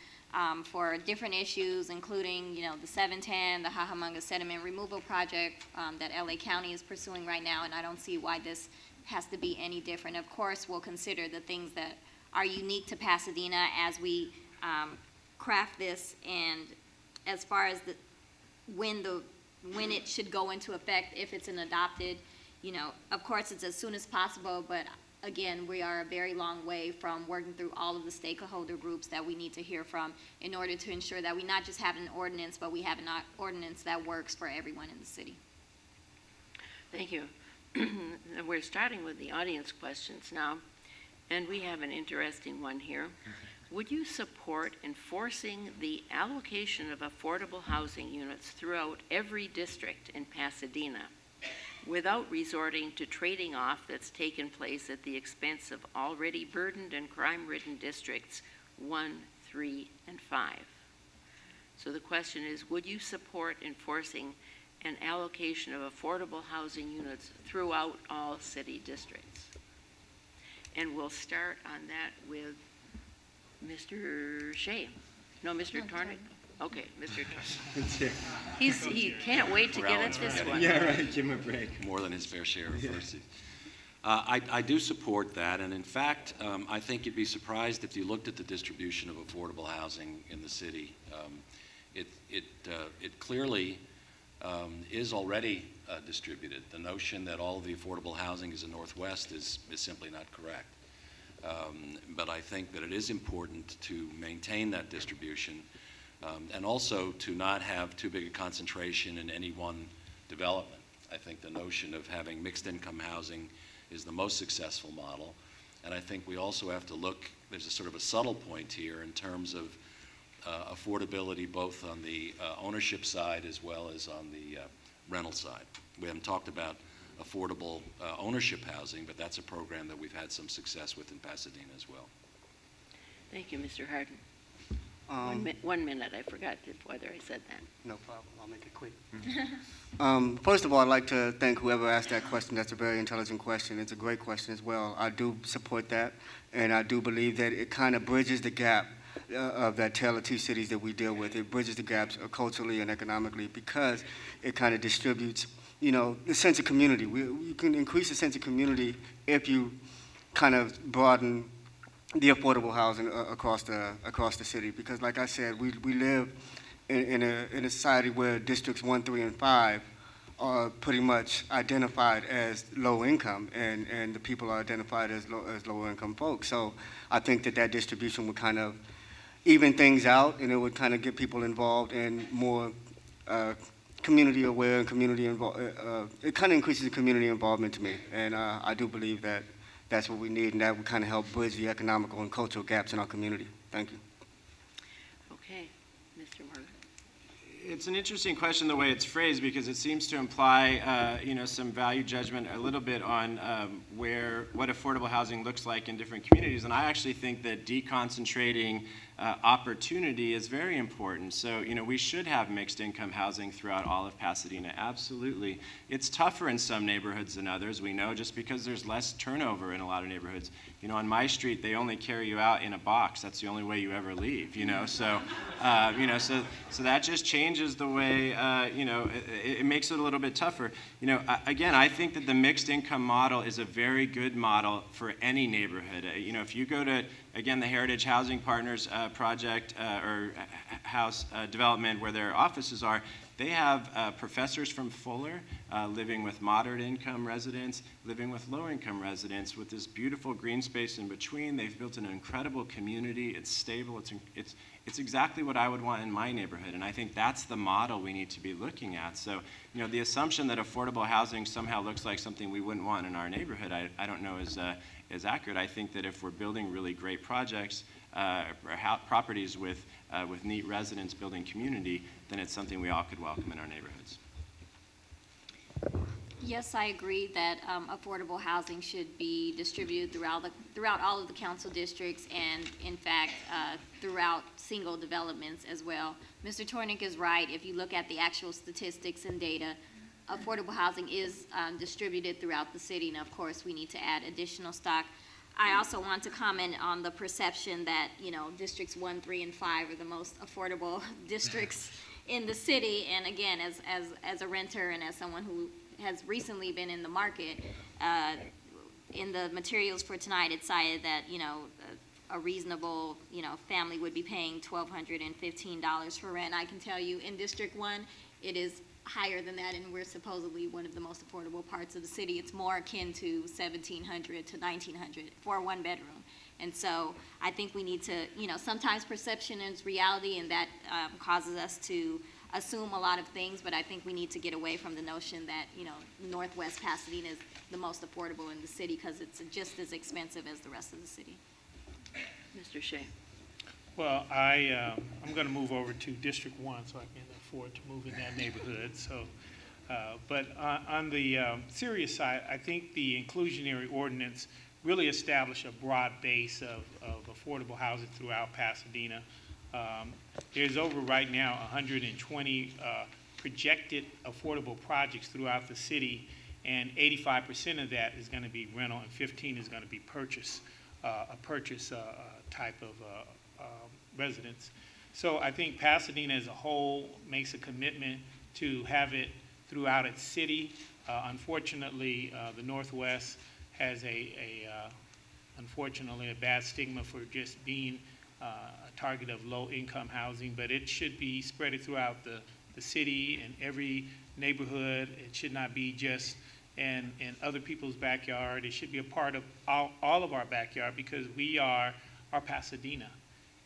for different issues, including, you know, the 710, the Hahamunga Sediment Removal Project that LA County is pursuing right now, and I don't see why this has to be any different. Of course, we'll consider the things that are unique to Pasadena as we craft this, and as far as when it should go into effect, if it's an adopted, you know, of course it's as soon as possible, but again, we are a very long way from working through all of the stakeholder groups that we need to hear from in order to ensure that we not just have an ordinance, but we have an ordinance that works for everyone in the city. Thank you. We're starting with the audience questions now, and we have an interesting one here. Would you support enforcing the allocation of affordable housing units throughout every district in Pasadena without resorting to trading off that's taken place at the expense of already burdened and crime-ridden districts 1, 3, and 5? So the question is, would you support enforcing an allocation of affordable housing units throughout all city districts? And we'll start on that with Mr. Shea. No, Mr. Tornick? Okay, Mr. Tornick. He can't wait to get at this one. Yeah, right, give him a break. More than his fair share of mercy. I do support that, and in fact, I think you'd be surprised if you looked at the distribution of affordable housing in the city. It clearly is already distributed. The notion that all of the affordable housing is in Northwest is simply not correct. But I think that it is important to maintain that distribution and also to not have too big a concentration in any one development. I think the notion of having mixed income housing is the most successful model. And I think we also have to look, there's a sort of a subtle point here in terms of affordability both on the ownership side as well as on the rental side. We haven't talked about affordable ownership housing, but that's a program that we've had some success with in Pasadena as well. Thank you, Mr. Harden. 1 minute, I forgot whether I said that. No problem, I'll make it quick. First of all, I'd like to thank whoever asked that question. That's a very intelligent question. It's a great question as well. I do support that, and I do believe that it kind of bridges the gap of that tale of two cities that we deal with. It bridges the gaps culturally and economically because it kind of distributes, you know, the sense of community. You can increase the sense of community if you kind of broaden the affordable housing across the city. Because, like I said, we live in a society where districts 1, 3, and 5 are pretty much identified as low income, and the people are identified as lower income folks. So I think that distribution would kind of even things out, and it would kind of get people involved in more community aware and community involved. It kind of increases the community involvement to me, and I do believe that that's what we need, and that would kind of help bridge the economical and cultural gaps in our community. Thank you. Okay, Mr. Morgan. It's an interesting question the way it's phrased because it seems to imply, you know, some value judgment a little bit on what affordable housing looks like in different communities. And I actually think that deconcentrating opportunity is very important. So, you know, we should have mixed income housing throughout all of Pasadena, absolutely. It's tougher in some neighborhoods than others, we know, just because there's less turnover in a lot of neighborhoods. You know, on my street, they only carry you out in a box. That's the only way you ever leave, you know. So, you know, so that just changes the way, you know, it makes it a little bit tougher. You know, again, I think that the mixed income model is a very good model for any neighborhood. You know, if you go to, again, the Heritage Housing Partners project or house development where their offices are, they have professors from Fuller living with moderate income residents, living with low income residents with this beautiful green space in between. They've built an incredible community. It's stable. It's exactly what I would want in my neighborhood, and I think that's the model we need to be looking at. So, you know, the assumption that affordable housing somehow looks like something we wouldn't want in our neighborhood, I don't know is accurate. I think that if we're building really great projects, properties with neat residents building community, then it's something we all could welcome in our neighborhoods. Yes, I agree that affordable housing should be distributed throughout all of the council districts and, in fact, throughout single developments as well. Mr. Tornick is right. If you look at the actual statistics and data, affordable housing is distributed throughout the city, and of course we need to add additional stock. I also want to comment on the perception that, districts 1, 3, and 5 are the most affordable districts in the city. And again, as a renter and as someone who has recently been in the market, in the materials for tonight, it cited that, a reasonable, family would be paying $1,215 for rent. I can tell you in District 1, it is higher than that, and we're supposedly one of the most affordable parts of the city. It's more akin to $1,700 to $1,900 for a one-bedroom. And so I think we need to, sometimes perception is reality, and that causes us to assume a lot of things, but I think we need to get away from the notion that, Northwest Pasadena is the most affordable in the city, because it's just as expensive as the rest of the city. Mr. Shea. Well, I'm going to move over to District 1 so I can afford to move in that neighborhood. So, but on the serious side, I think the inclusionary ordinance really established a broad base of affordable housing throughout Pasadena. There's over right now 120 projected affordable projects throughout the city, and 85% of that is going to be rental, and 15 is going to be a purchase type of residence. So I think Pasadena as a whole makes a commitment to have it throughout its city. Unfortunately, the Northwest has unfortunately a bad stigma for just being a target of low-income housing, but it should be spread throughout the city and every neighborhood. It should not be just in other people's backyard. It should be a part of all of our backyard, because we are Pasadena.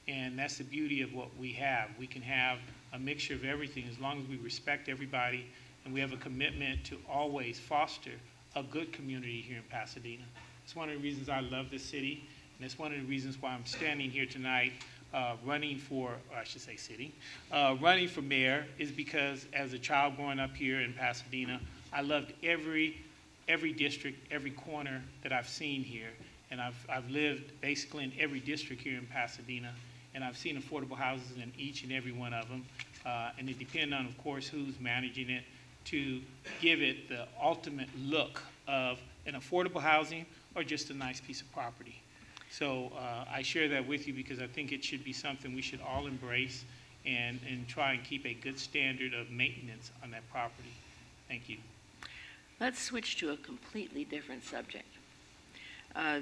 And that's the beauty of what we have. We can have a mixture of everything as long as we respect everybody, and we have a commitment to always foster a good community here in Pasadena. It's one of the reasons I love this city, and it's one of the reasons why I'm standing here tonight running for, or I should say city, running for mayor, is because as a child growing up here in Pasadena, I loved every district, every corner that I've seen here. And I've lived basically in every district here in Pasadena, and I've seen affordable houses in each and every one of them. And it depends on, of course, who's managing it to give it the ultimate look of an affordable housing or just a nice piece of property. So I share that with you because I think it should be something we should all embrace and try and keep a good standard of maintenance on that property. Thank you. Let's switch to a completely different subject.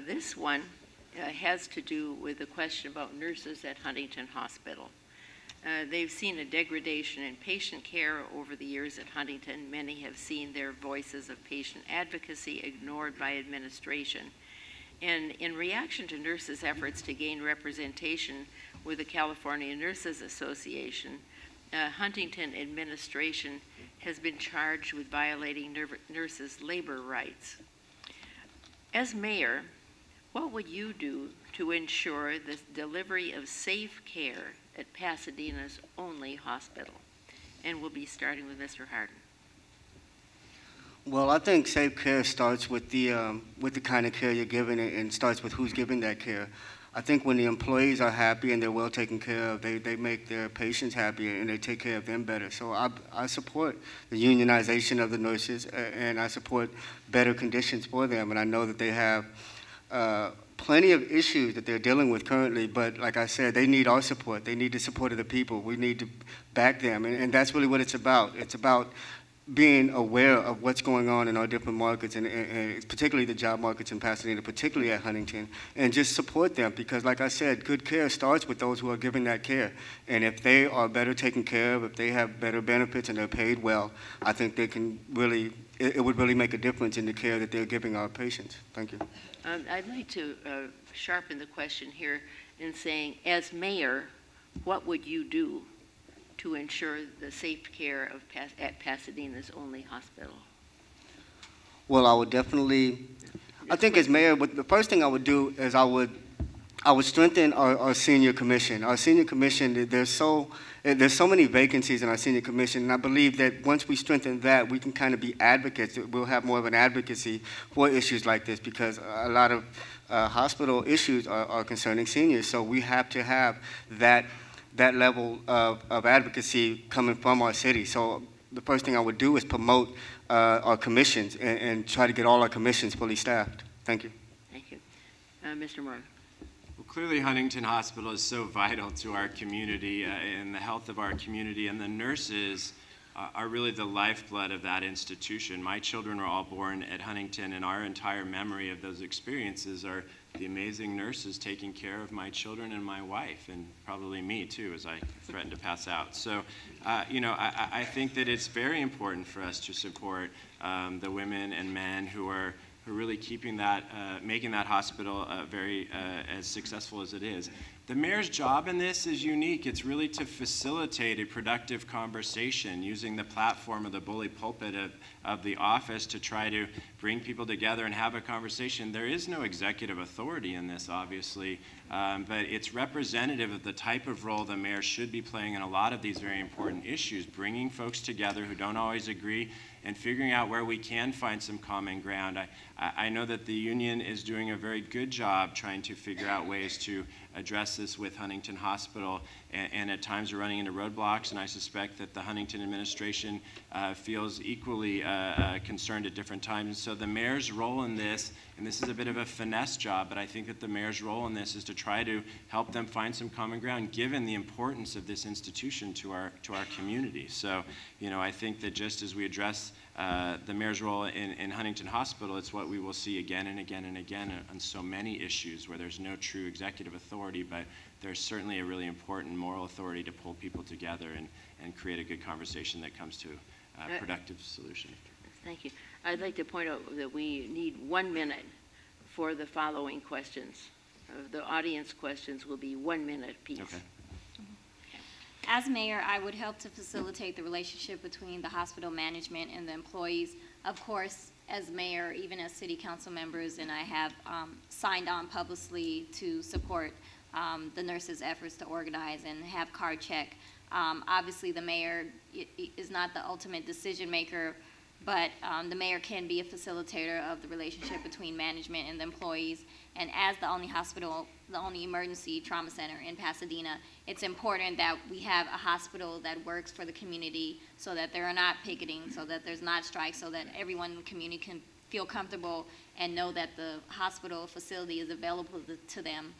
This one has to do with the question about nurses at Huntington Hospital. They've seen a degradation in patient care over the years at Huntington. Many have seen their voices of patient advocacy ignored by administration. And in reaction to nurses' efforts to gain representation with the California Nurses Association, Huntington administration has been charged with violating nurses' labor rights. As mayor, what would you do to ensure the delivery of safe care at Pasadena's only hospital? And we'll be starting with Mr. Harden. Well, I think safe care starts with the kind of care you're giving, and starts with who's giving that care. I think when the employees are happy and they're well taken care of, they make their patients happier and they take care of them better. So I support the unionization of the nurses, and I support better conditions for them. And I know that they have plenty of issues that they're dealing with currently, but like I said, they need our support. They need the support of the people. We need to back them, and that's really what it's about. It's about being aware of what's going on in our different markets, and particularly the job markets in Pasadena, particularly at Huntington, and just support them, because like I said, good care starts with those who are giving that care. And if they are better taken care of, if they have better benefits and they're paid well, I think they can really, it would really make a difference in the care that they're giving our patients. Thank you. I'd like to sharpen the question here in saying, as mayor, what would you do to ensure the safe care of at Pasadena's only hospital? Well, I would definitely, I think as mayor, the first thing I would do is I would strengthen our senior commission. Our senior commission, there's so many vacancies in our senior commission, and I believe that once we strengthen that, we can kind of be advocates. We'll have more of an advocacy for issues like this, because a lot of hospital issues are concerning seniors. So we have to have that level of advocacy coming from our city. So the first thing I would do is promote our commissions and try to get all our commissions fully staffed. Thank you. Thank you. Mr. Moore. Well, clearly Huntington Hospital is so vital to our community and the health of our community, and the nurses are really the lifeblood of that institution. My children were all born at Huntington, and our entire memory of those experiences are the amazing nurses taking care of my children and my wife, and probably me too, as I threaten to pass out. So, I think that it's very important for us to support the women and men who are really keeping that, making that hospital very as successful as it is. The mayor's job in this is unique. It's really to facilitate a productive conversation using the platform of the bully pulpit of the office to try to bring people together and have a conversation. There is no executive authority in this, obviously, but it's representative of the type of role the mayor should be playing in a lot of these very important issues, bringing folks together who don't always agree and figuring out where we can find some common ground. I know that the union is doing a very good job trying to figure out ways to address this with Huntington Hospital, and at times we're running into roadblocks, and I suspect that the Huntington administration feels equally concerned at different times. And so the mayor's role in this, and this is a bit of a finesse job, but I think that the mayor's role in this is to try to help them find some common ground, given the importance of this institution to our community. So, I think that just as we address the mayor's role in Huntington Hospital, it's what we will see again and again and again on so many issues where there's no true executive authority, but there's certainly a really important moral authority to pull people together and create a good conversation that comes to a productive solution. Thank you. I'd like to point out that we need 1 minute for the following questions. The audience questions will be 1 minute piece. Okay. As mayor, I would help to facilitate the relationship between the hospital management and the employees. Of course, as mayor, even as city council members, and I have signed on publicly to support the nurses' efforts to organize and have card check. Obviously, the mayor is not the ultimate decision maker, but the mayor can be a facilitator of the relationship between management and the employees. And as the only emergency trauma center in Pasadena, it's important that we have a hospital that works for the community so that there are not picketing, so that there's not strikes, so that everyone in the community can feel comfortable and know that the hospital facility is available to them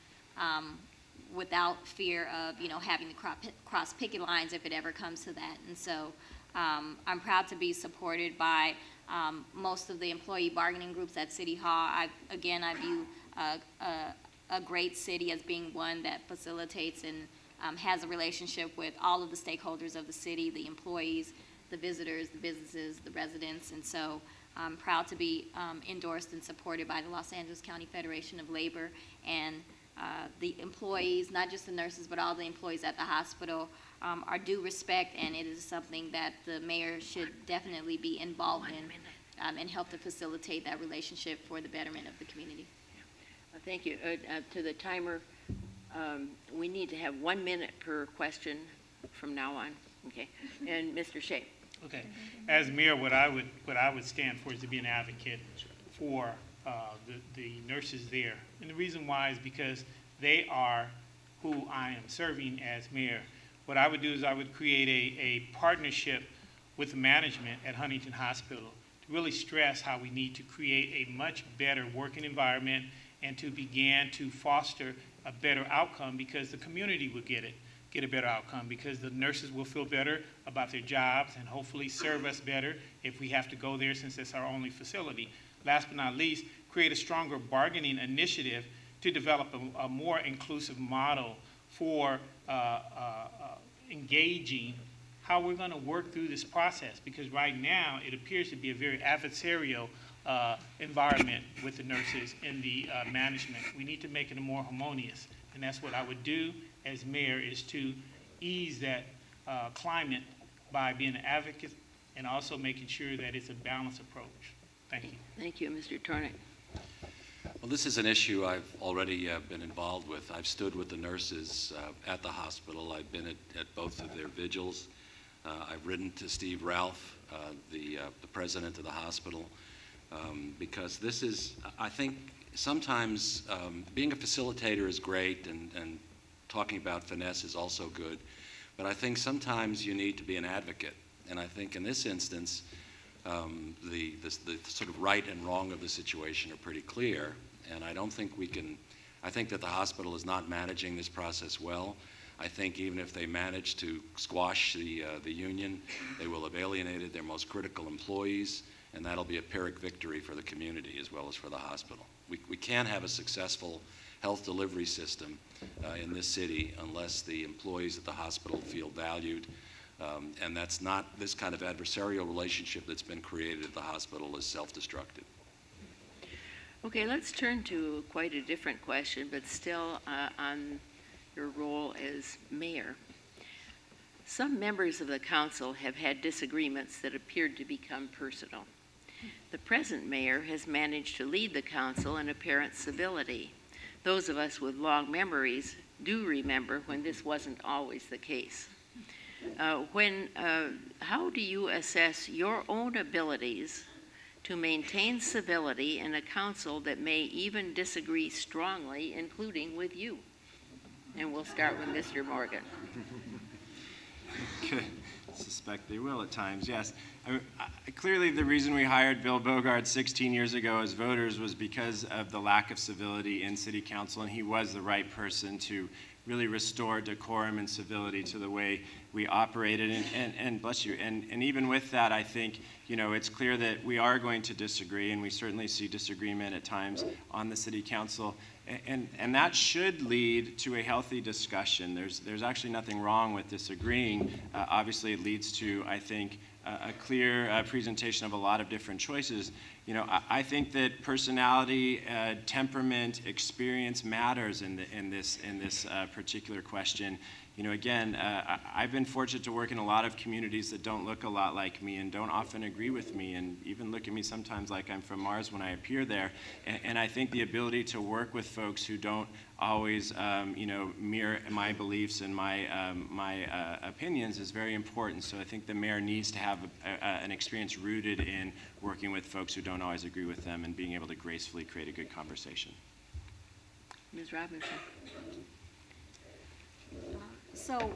without fear of, having to cross picket lines if it ever comes to that. And so I'm proud to be supported by most of the employee bargaining groups at City Hall. I view a great city as being one that facilitates and has a relationship with all of the stakeholders of the city, the employees, the visitors, the businesses, the residents. And so I'm proud to be endorsed and supported by the Los Angeles County Federation of Labor, and the employees, not just the nurses, but all the employees at the hospital are due respect, and it is something that the mayor should definitely be involved in and help to facilitate that relationship for the betterment of the community. Thank you. To the timer, we need to have 1 minute per question from now on. Okay. And Mr. Shea. Okay. As mayor, what I would stand for is to be an advocate for the nurses there. And the reason why is because they are who I am serving as mayor. What I would do is I would create a partnership with the management at Huntington Hospital to really stress how we need to create a much better working environment and to begin to foster a better outcome, because the community will get a better outcome, because the nurses will feel better about their jobs and hopefully serve us better if we have to go there, since it's our only facility. Last but not least, create a stronger bargaining initiative to develop a more inclusive model for engaging how we're going to work through this process, because right now it appears to be a very adversarial environment with the nurses and the management. We need to make it more harmonious, and that's what I would do as mayor, is to ease that climate by being an advocate and also making sure that it's a balanced approach. Thank you. Thank you, Mr. Tornick. Well, this is an issue I've already been involved with. I've stood with the nurses at the hospital. I've been at both of their vigils. I've written to Steve Ralph, the president of the hospital, because this is, I think, sometimes being a facilitator is great, and talking about finesse is also good, but I think sometimes you need to be an advocate. And I think in this instance, the sort of right and wrong of the situation are pretty clear. And I don't think we can, I think that the hospital is not managing this process well. I think even if they manage to squash the union, they will have alienated their most critical employees, and that'll be a Pyrrhic victory for the community as well as for the hospital. We can't have a successful health delivery system in this city unless the employees at the hospital feel valued, and that's not this kind of adversarial relationship that's been created at the hospital is self-destructive. Okay, let's turn to quite a different question, but still on your role as mayor. Some members of the council have had disagreements that appeared to become personal. The present mayor has managed to lead the council in apparent civility. Those of us with long memories do remember when this wasn't always the case. How do you assess your own abilities to maintain civility in a council that may even disagree strongly, including with you? And we'll start with Mr. Morgan. I suspect they will at times, yes. Clearly, the reason we hired Bill Bogard 16 years ago as voters was because of the lack of civility in City Council, and he was the right person to really restore decorum and civility to the way we operated. And bless you. And even with that, I think, you know, it's clear that we are going to disagree, and we certainly see disagreement at times on the City Council. And that should lead to a healthy discussion. There's actually nothing wrong with disagreeing. Obviously, it leads to, I think, a clear presentation of a lot of different choices. You know, I think that personality, temperament, experience matters in this particular question. You know, again, I've been fortunate to work in a lot of communities that don't look a lot like me and don't often agree with me, and even look at me sometimes like I'm from Mars when I appear there. And I think the ability to work with folks who don't always, you know, mirror my beliefs and my opinions is very important. So I think the mayor needs to have an experience rooted in working with folks who don't always agree with them and being able to gracefully create a good conversation. Ms. Robinson. So,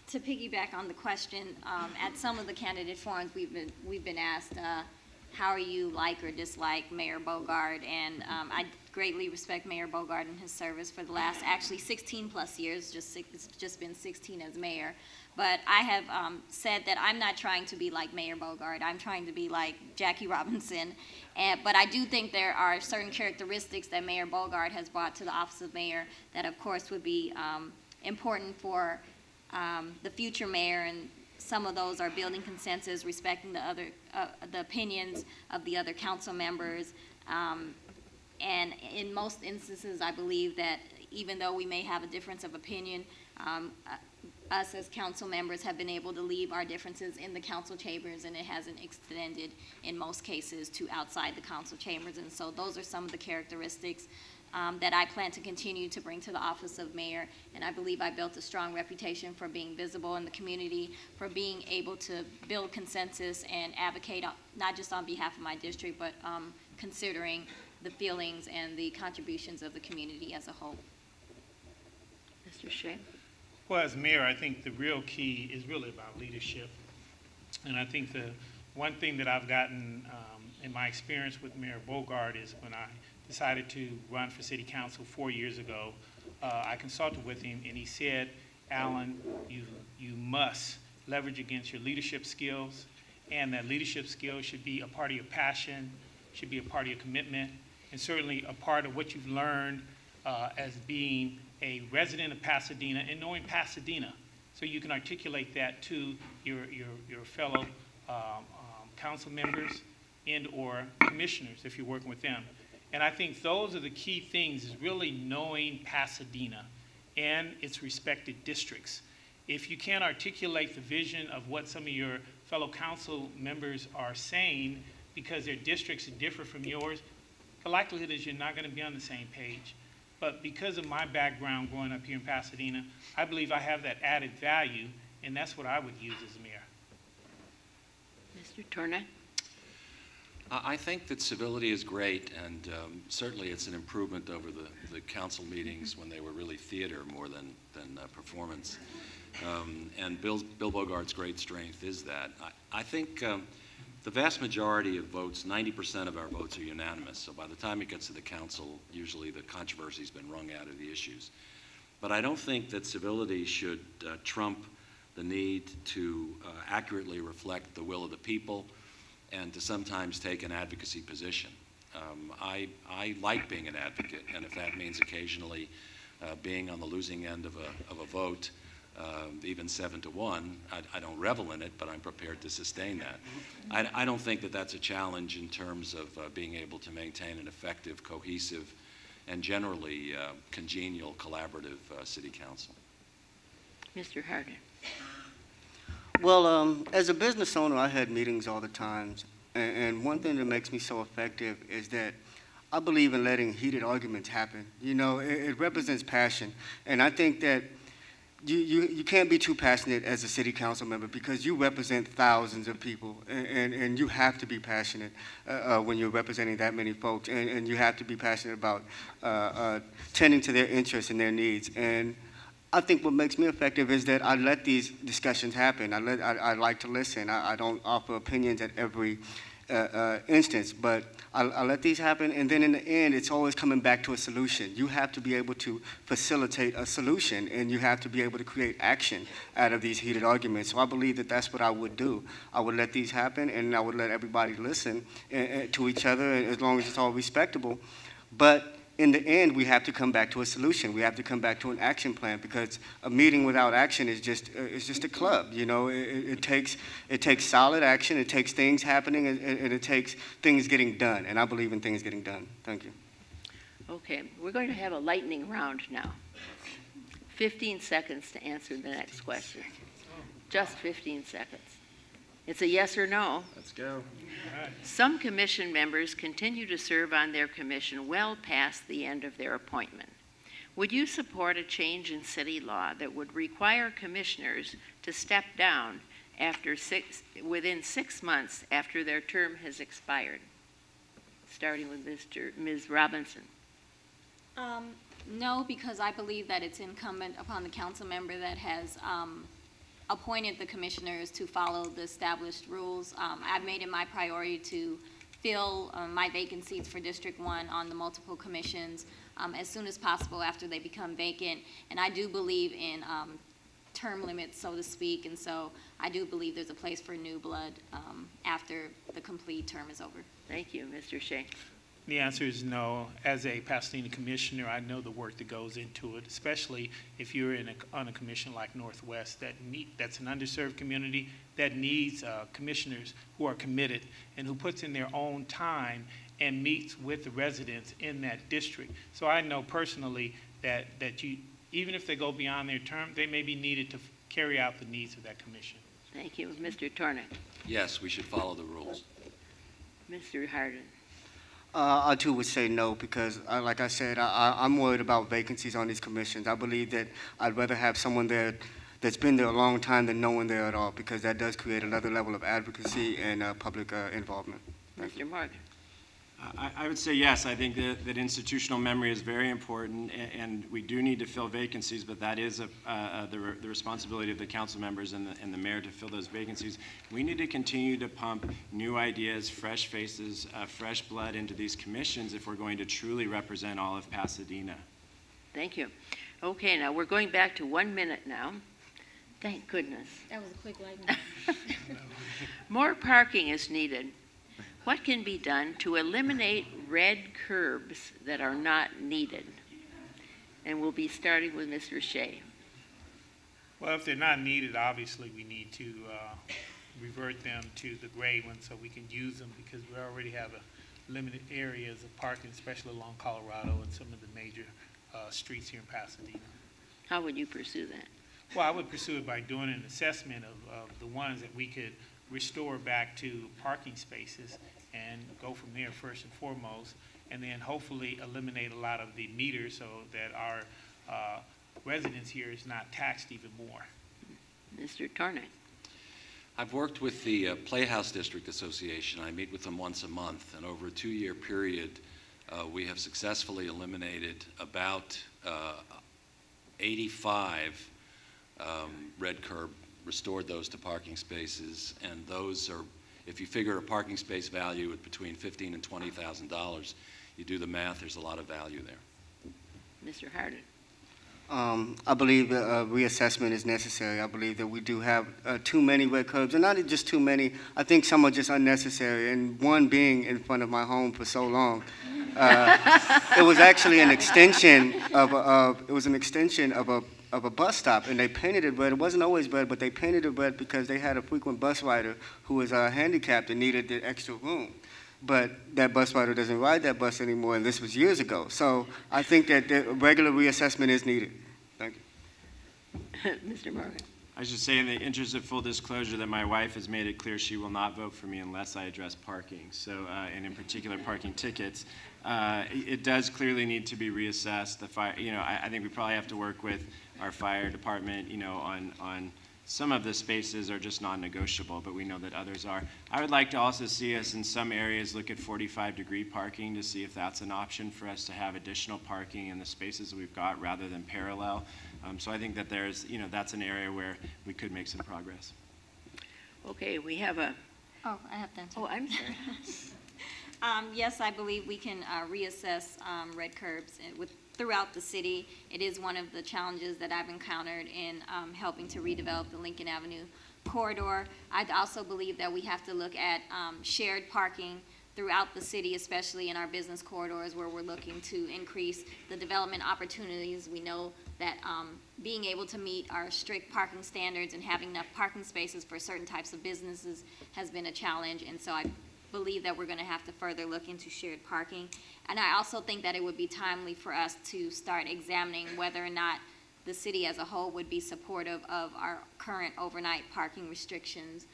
to piggyback on the question, at some of the candidate forums, we've been asked, how are you like or dislike Mayor Bogard? And I greatly respect Mayor Bogard and his service for the last actually 16 plus years. It's just been 16 as mayor. But I have said that I'm not trying to be like Mayor Bogard. I'm trying to be like Jackie Robinson. But I do think there are certain characteristics that Mayor Bogard has brought to the office of mayor that, of course, would be important for the future mayor, and some of those are building consensus, respecting the opinions of the other council members, and in most instances, I believe that even though we may have a difference of opinion, us as council members have been able to leave our differences in the council chambers, and it hasn't extended in most cases to outside the council chambers. And so those are some of the characteristics that I plan to continue to bring to the office of mayor. And I believe I built a strong reputation for being visible in the community, for being able to build consensus and advocate not just on behalf of my district, but considering the feelings and the contributions of the community as a whole. Mr. Shea. Well, as mayor, I think the real key is really about leadership. And I think the one thing that I've gotten in my experience with Mayor Bogard is when I decided to run for city council 4 years ago, I consulted with him, and he said, Alan, you must leverage against your leadership skills, and that leadership skills should be a part of your passion, should be a part of your commitment, and certainly a part of what you've learned as being a resident of Pasadena and knowing Pasadena, so you can articulate that to your fellow council members and or commissioners if you're working with them. And I think those are the key things, is really knowing Pasadena and its respective districts. If you can't articulate the vision of what some of your fellow council members are saying because their districts differ from yours, the likelihood is you're not going to be on the same page. But because of my background growing up here in Pasadena, I believe I have that added value, and that's what I would use as mayor. Mr. Turner. I think that civility is great, and certainly it's an improvement over the council meetings when they were really theater more than performance. And Bill Bogard's great strength is that. I think the vast majority of votes, 90% of our votes are unanimous. So by the time it gets to the council, usually the controversy's been wrung out of the issues. But I don't think that civility should trump the need to accurately reflect the will of the people and to sometimes take an advocacy position. I like being an advocate, and if that means occasionally being on the losing end of a vote, even 7-1, I don't revel in it, but I'm prepared to sustain that. I don't think that that's a challenge in terms of being able to maintain an effective, cohesive, and generally congenial, collaborative city council. Mr. Harden. Well, as a business owner, I had meetings all the time, and one thing that makes me so effective is that I believe in letting heated arguments happen. You know, it represents passion, and I think that you can't be too passionate as a city council member because you represent thousands of people, and you have to be passionate when you're representing that many folks, and you have to be passionate about tending to their interests and their needs. And I think what makes me effective is that I let these discussions happen. I like to listen. I don't offer opinions at every instance, but I let these happen, and then in the end, it's always coming back to a solution. You have to be able to facilitate a solution, and you have to be able to create action out of these heated arguments. So I believe that that's what I would do. I would let these happen, and I would let everybody listen to each other, as long as it's all respectable. But in the end, we have to come back to a solution. We have to come back to an action plan, because a meeting without action is just a club. You know, it takes solid action. It takes things happening, and it takes things getting done. And I believe in things getting done. Thank you. Okay, we're going to have a lightning round now. 15 seconds to answer the next question. Just 15 seconds. It's a yes or no. Let's go. Some commission members continue to serve on their commission well past the end of their appointment. Would you support a change in city law that would require commissioners to step down within 6 months after their term has expired? Starting with Ms. Robinson. No, because I believe that it's incumbent upon the council member that has appointed the commissioners to follow the established rules. I've made it my priority to fill my vacancies for District 1 on the multiple commissions as soon as possible after they become vacant. And I do believe in term limits, so to speak, and so I do believe there's a place for new blood after the complete term is over. Thank you, Mr. Shea. The answer is no. As a Pasadena commissioner, I know the work that goes into it, especially if you're on a commission like Northwest that's an underserved community that needs commissioners who are committed and who puts in their own time and meets with the residents in that district. So I know personally that even if they go beyond their term, they may be needed to carry out the needs of that commission. Thank you. Mr. Tornick. Yes, we should follow the rules. Mr. Harden. I too would say no, because like I said, I'm worried about vacancies on these commissions. I believe that I'd rather have someone there that's been there a long time than no one there at all, because that does create another level of advocacy and public involvement. Mr. Morgan. I would say yes. I think that institutional memory is very important, and we do need to fill vacancies, but that is the responsibility of the council members and the mayor to fill those vacancies. We need to continue to pump new ideas, fresh faces, fresh blood into these commissions if we're going to truly represent all of Pasadena. Thank you. Okay, now we're going back to 1 minute now. Thank goodness. That was a quick lightning. More parking is needed. What can be done to eliminate red curbs that are not needed? And we'll be starting with Mr. Shea. Well, if they're not needed, obviously we need to revert them to the gray ones so we can use them, because we already have limited areas of parking, especially along Colorado and some of the major streets here in Pasadena. How would you pursue that? Well, I would pursue it by doing an assessment of the ones that we could restore back to parking spaces and go from there first and foremost, and then hopefully eliminate a lot of the meters so that our residents here is not taxed even more. Mr. Tornick. I've worked with the Playhouse District Association. I meet with them once a month, and over a 2-year period, we have successfully eliminated about 85 red curb, restored those to parking spaces, and those are if you figure a parking space value at between $15,000 and $20,000, you do the math, there's a lot of value there. Mr. Harden. I believe a reassessment is necessary. I believe that we do have too many red curbs, and not just too many. I think some are just unnecessary. And one being in front of my home for so long, it was actually an extension of a bus stop, and they painted it red. It wasn't always red, but they painted it red because they had a frequent bus rider who was handicapped and needed the extra room. But that bus rider doesn't ride that bus anymore, and this was years ago. So I think that the regular reassessment is needed. Thank you. Mr. Morgan. I should say, in the interest of full disclosure, that my wife has made it clear she will not vote for me unless I address parking. So, and in particular, parking tickets. It does clearly need to be reassessed. The fire, I think we probably have to work with our fire department, on some of the spaces are just non-negotiable, but we know that others are. I would like to also see us in some areas look at 45-degree parking to see if that's an option for us to have additional parking in the spaces we've got rather than parallel. So I think that there's, that's an area where we could make some progress. Okay, we have a. Oh, I have to answer. Oh, I'm sorry. Yes, I believe we can reassess red curbs throughout the city. It is one of the challenges that I've encountered in helping to redevelop the Lincoln Avenue corridor. I also believe that we have to look at shared parking throughout the city, especially in our business corridors where we're looking to increase the development opportunities. We know that being able to meet our strict parking standards and having enough parking spaces for certain types of businesses has been a challenge, and so I believe that we're going to have to further look into shared parking. And I also think that it would be timely for us to start examining whether or not the city as a whole would be supportive of our current overnight parking restrictions.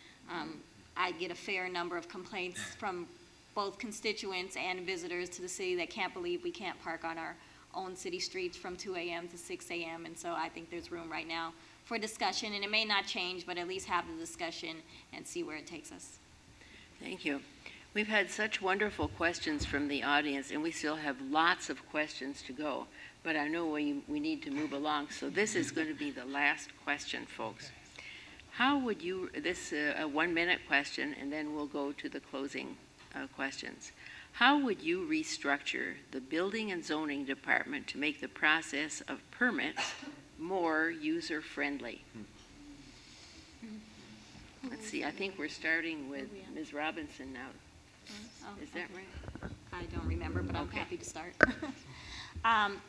I get a fair number of complaints from both constituents and visitors to the city that can't believe we can't park on our own city streets from 2 a.m. to 6 a.m. And so I think there's room right now for discussion, and it may not change, but at least have the discussion and see where it takes us. Thank you. We've had such wonderful questions from the audience, and we still have lots of questions to go, but I know we need to move along, so this is going to be the last question, folks. How would you, this a 1-minute question, and then we'll go to the closing questions. How would you restructure the Building and Zoning Department to make the process of permits more user-friendly? Let's see, I think we're starting with Ms. Robinson now. Is that right? I don't remember, but I'm Okay. happy to start.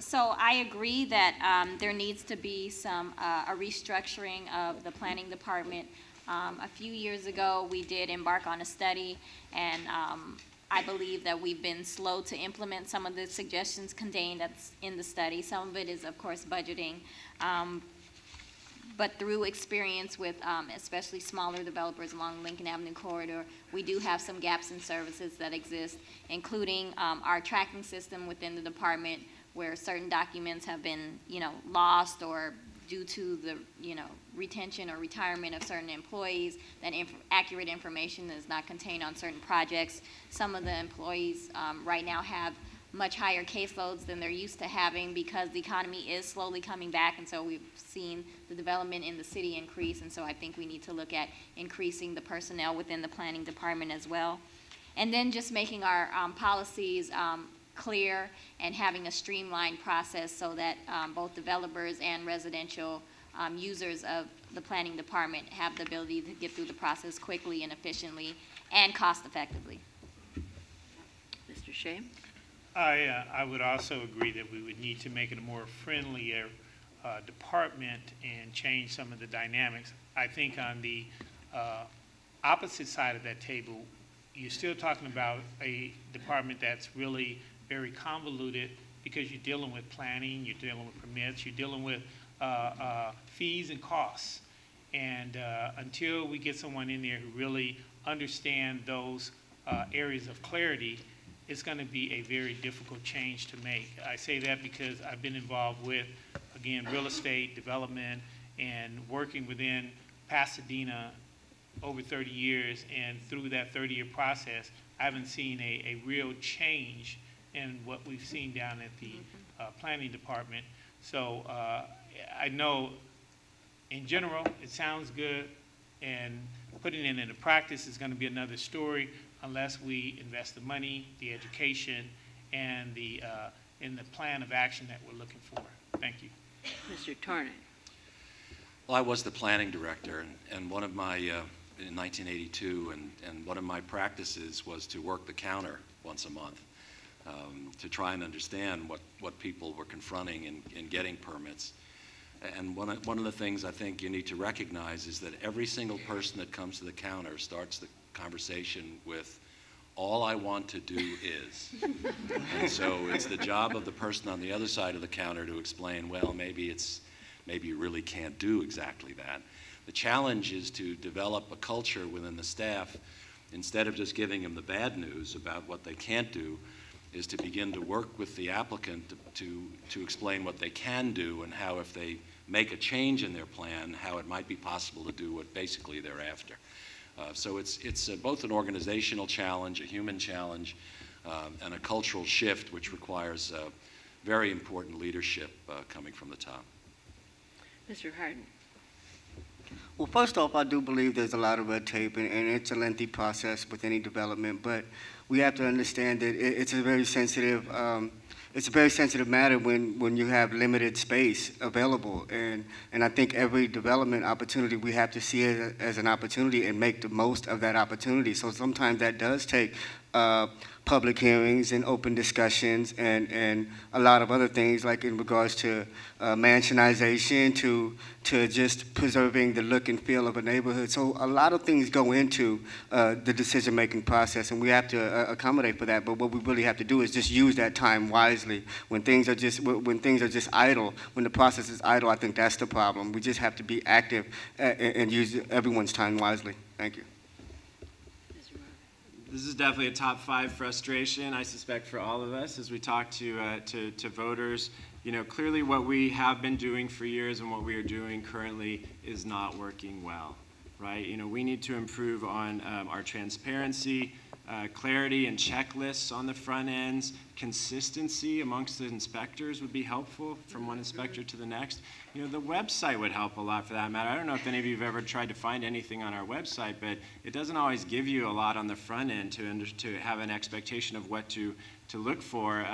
So I agree that there needs to be a restructuring of the planning department. A few years ago, we did embark on a study, and I believe that we've been slow to implement some of the suggestions contained that's in the study. Some of it is, of course, budgeting. But through experience with especially smaller developers along the Lincoln Avenue corridor, we do have some gaps in services that exist, including our tracking system within the department where certain documents have been, lost or due to the, retention or retirement of certain employees, that accurate information is not contained on certain projects. Some of the employees right now have much higher caseloads than they're used to having because the economy is slowly coming back, and so we've seen the development in the city increase, and so I think we need to look at increasing the personnel within the planning department as well. And then just making our policies clear and having a streamlined process so that both developers and residential users of the planning department have the ability to get through the process quickly and efficiently and cost effectively. Mr. Shea? I would also agree that we would need to make it a more friendlier department and change some of the dynamics. I think on the opposite side of that table, you're still talking about a department that's really very convoluted because you're dealing with planning, you're dealing with permits, you're dealing with fees and costs. And until we get someone in there who really understands those areas of clarity, it's going to be a very difficult change to make. I say that because I've been involved with, again, real estate development and working within Pasadena over 30 years, and through that 30-year process, I haven't seen a real change in what we've seen down at the planning department. So I know in general it sounds good, putting it into practice is going to be another story unless we invest the money, the education, and in the plan of action that we're looking for. Thank you. Mr. Tornick. Well, I was the planning director, and one of my, in 1982, and one of my practices was to work the counter once a month to try and understand what people were confronting in getting permits. And one of the things I think you need to recognize is that every single person that comes to the counter starts the conversation with, all I want to do is. And so it's the job of the person on the other side of the counter to explain, well, maybe you really can't do exactly that. The challenge is to develop a culture within the staff, instead of just giving them the bad news about what they can't do, is to begin to work with the applicant to explain what they can do and how, if they make a change in their plan, how it might be possible to do what basically they're after. So it's both an organizational challenge, a human challenge, and a cultural shift which requires very important leadership coming from the top. Mr. Harden. Well, first off, I do believe there's a lot of red tape, and it's a lengthy process with any development, but we have to understand that it's a very sensitive matter when you have limited space available, and I think every development opportunity we have to see it as an opportunity and make the most of that opportunity. So sometimes that does take public hearings and open discussions and a lot of other things, like in regards to mansionization, to just preserving the look and feel of a neighborhood. So a lot of things go into the decision-making process, and we have to accommodate for that. But what we really have to do is just use that time wisely. When things are just idle, when the process is idle, I think that's the problem. We just have to be active and use everyone's time wisely. Thank you. This is definitely a top 5 frustration, I suspect, for all of us as we talk to voters. You know, clearly what we have been doing for years and what we are doing currently is not working well, right? You know, we need to improve on our transparency, clarity and checklists on the front ends. Consistency amongst the inspectors would be helpful from one inspector to the next. You know, the website would help a lot for that matter. I don't know if any of you have ever tried to find anything on our website, but it doesn't always give you a lot on the front end to have an expectation of what to look for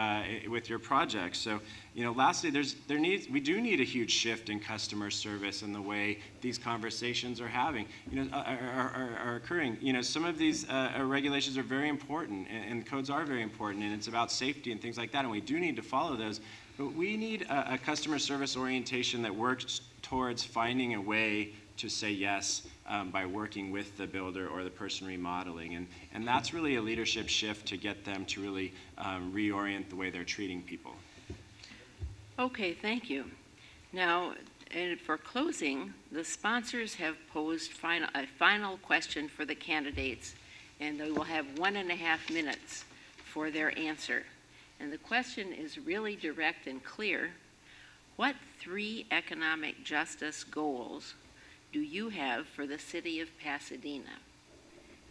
with your project. So, you know, lastly, we do need a huge shift in customer service and the way these conversations are are occurring. You know, some of these regulations are very important, and codes are very important, and it's about safety and things like that, and we do need to follow those. But we need a customer service orientation that works towards finding a way to say yes by working with the builder or the person remodeling. And that's really a leadership shift to get them to really reorient the way they're treating people. Okay, thank you. Now, and for closing, the sponsors have posed a final question for the candidates, and they will have 1.5 minutes for their answer. And the question is really direct and clear. What 3 economic justice goals do you have for the city of Pasadena?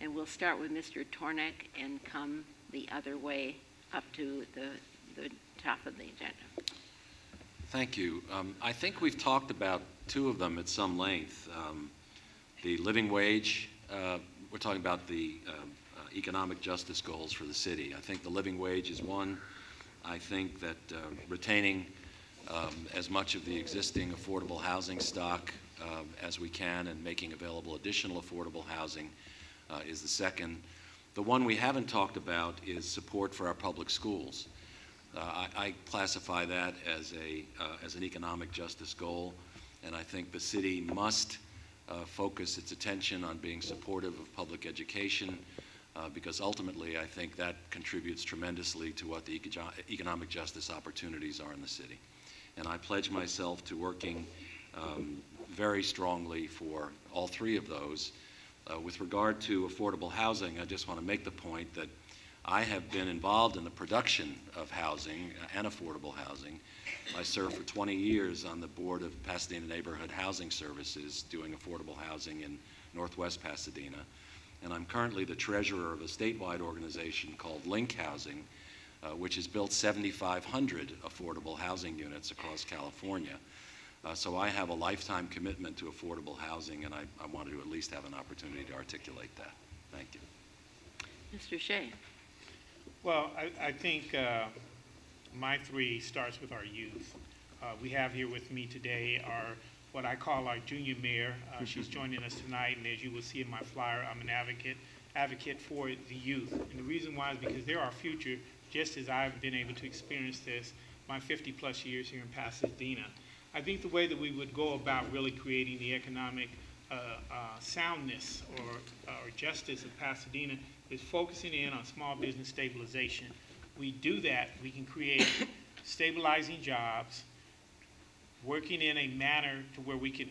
And we'll start with Mr. Tornick and come the other way up to the top of the agenda. Thank you. I think we've talked about 2 of them at some length. The living wage, we're talking about the economic justice goals for the city. I think the living wage is one. I think that retaining as much of the existing affordable housing stock as we can and making available additional affordable housing is the second. The one we haven't talked about is support for our public schools. I classify that as an economic justice goal, and I think the city must focus its attention on being supportive of public education, because ultimately I think that contributes tremendously to what the economic justice opportunities are in the city. And I pledge myself to working very strongly for all 3 of those. With regard to affordable housing, I just want to make the point that I have been involved in the production of housing and affordable housing. I served for 20 years on the board of Pasadena Neighborhood Housing Services doing affordable housing in Northwest Pasadena. And I'm currently the treasurer of a statewide organization called Link Housing, which has built 7,500 affordable housing units across California. So I have a lifetime commitment to affordable housing, and I wanted to at least have an opportunity to articulate that. Thank you. Mr. Shea. Well, I think my three starts with our youth. We have here with me today what I call our junior mayor. She's joining us tonight, and as you will see in my flyer, I'm an advocate for the youth. And the reason why is because they're our future, just as I've been able to experience this my 50-plus years here in Pasadena. I think the way that we would go about really creating the economic soundness or justice of Pasadena is focusing in on small business stabilization. We do that, we can create stabilizing jobs, working in a manner to where we can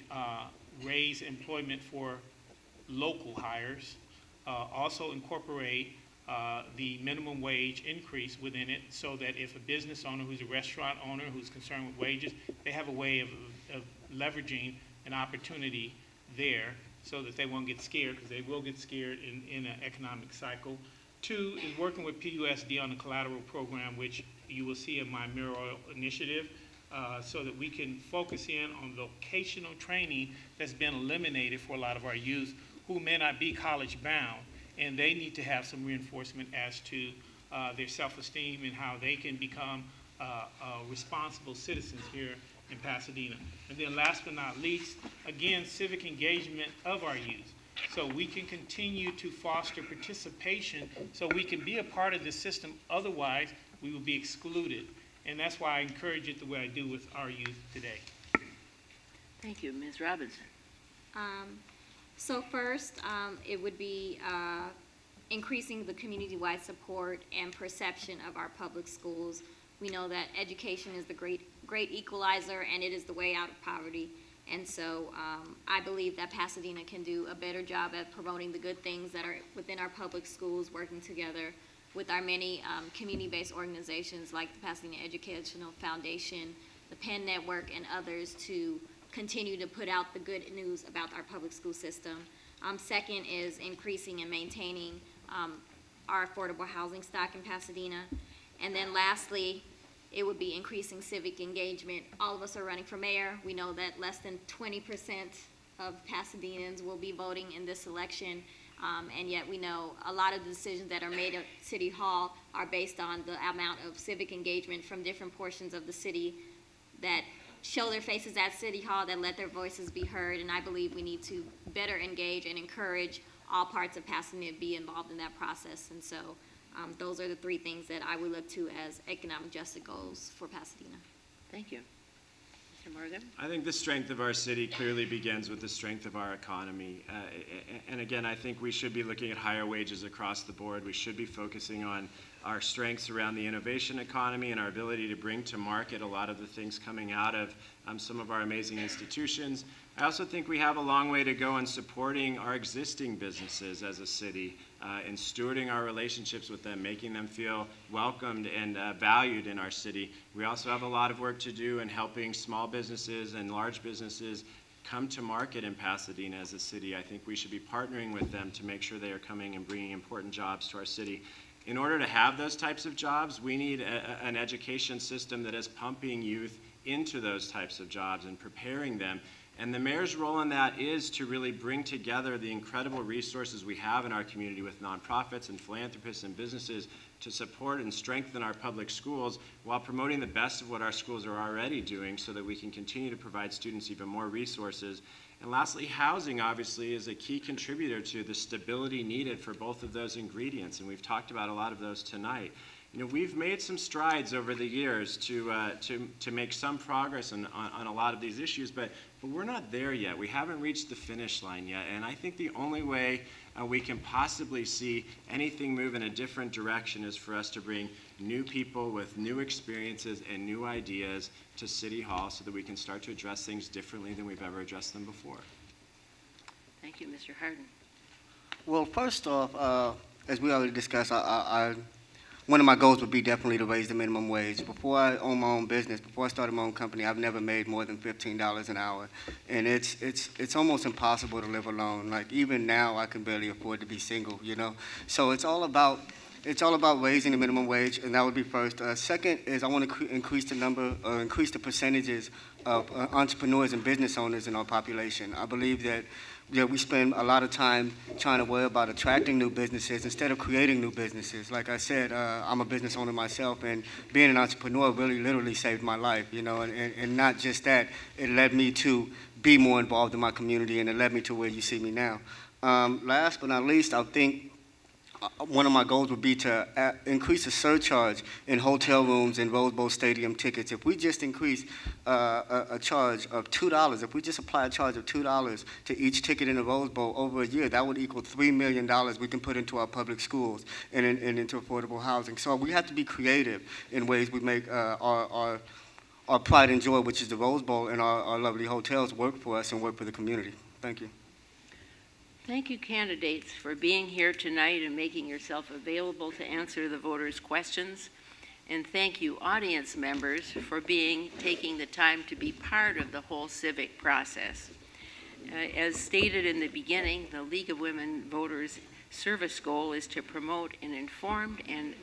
raise employment for local hires, also incorporate the minimum wage increase within it so that if a business owner who's a restaurant owner who's concerned with wages, they have a way of leveraging an opportunity there so that they won't get scared, because they will get scared in an economic cycle. Two is working with PUSD on the collateral program, which you will see in my Mayoral initiative, so that we can focus in on vocational training that's been eliminated for a lot of our youth who may not be college bound, and they need to have some reinforcement as to their self-esteem and how they can become responsible citizens here in Pasadena. And then last but not least, again, civic engagement of our youth. So we can continue to foster participation so we can be a part of the system. Otherwise, we will be excluded. And that's why I encourage it the way I do with our youth today. Thank you. Ms. Robinson. So first, it would be increasing the community-wide support and perception of our public schools. We know that education is the great equalizer, and it is the way out of poverty. And so I believe that Pasadena can do a better job at promoting the good things that are within our public schools, working together with our many community-based organizations like the Pasadena Educational Foundation, the Penn Network, and others to continue to put out the good news about our public school system. Second is increasing and maintaining our affordable housing stock in Pasadena. And then lastly, it would be increasing civic engagement. All of us are running for mayor. We know that less than 20% of Pasadenans will be voting in this election, and yet we know a lot of the decisions that are made at City Hall are based on the amount of civic engagement from different portions of the city that show their faces at City Hall, that let their voices be heard, and I believe we need to better engage and encourage all parts of Pasadena to be involved in that process. And so those are the three things that I would look to as economic justice goals for Pasadena. Thank you. Mr. Morgan. I think the strength of our city clearly begins with the strength of our economy. And again, I think we should be looking at higher wages across the board. We should be focusing on our strengths around the innovation economy and our ability to bring to market a lot of the things coming out of some of our amazing institutions. I also think we have a long way to go in supporting our existing businesses as a city, in stewarding our relationships with them, making them feel welcomed and valued in our city. We also have a lot of work to do in helping small businesses and large businesses come to market in Pasadena as a city. I think we should be partnering with them to make sure they are coming and bringing important jobs to our city. In order to have those types of jobs, we need an education system that is pumping youth into those types of jobs and preparing them. And the mayor's role in that is to really bring together the incredible resources we have in our community with nonprofits and philanthropists and businesses to support and strengthen our public schools while promoting the best of what our schools are already doing so that we can continue to provide students even more resources. And lastly, housing obviously is a key contributor to the stability needed for both of those ingredients, and we've talked about a lot of those tonight. You know, we've made some strides over the years to make some progress on a lot of these issues, but we're not there yet. We haven't reached the finish line yet, and I think the only way we can possibly see anything move in a different direction is for us to bring new people with new experiences and new ideas to City Hall so that we can start to address things differently than we've ever addressed them before. Thank you, Mr. Harden. Well, first off, as we already discussed, one of my goals would be definitely to raise the minimum wage. Before I owned my own business, before I started my own company, I've never made more than $15 an hour. And it's almost impossible to live alone. Like, even now, I can barely afford to be single, you know? So it's all about It's all about raising the minimum wage, and that would be first. Second is I want to increase the number, or increase the percentages of entrepreneurs and business owners in our population. I believe that we spend a lot of time trying to worry about attracting new businesses instead of creating new businesses. Like I said, I'm a business owner myself, and being an entrepreneur really literally saved my life, you know, and not just that, it led me to be more involved in my community, and it led me to where you see me now. Last but not least, I think one of my goals would be to increase the surcharge in hotel rooms and Rose Bowl Stadium tickets. If we just increase a charge of $2, if we just apply a charge of $2 to each ticket in the Rose Bowl over a year, that would equal $3 million we can put into our public schools and into affordable housing. So we have to be creative in ways we make our pride and joy, which is the Rose Bowl, and our lovely hotels work for us and work for the community. Thank you. Thank you, candidates, for being here tonight and making yourself available to answer the voters' questions. And thank you, audience members, for taking the time to be part of the whole civic process. As stated in the beginning, the League of Women Voters service goal is to promote an informed and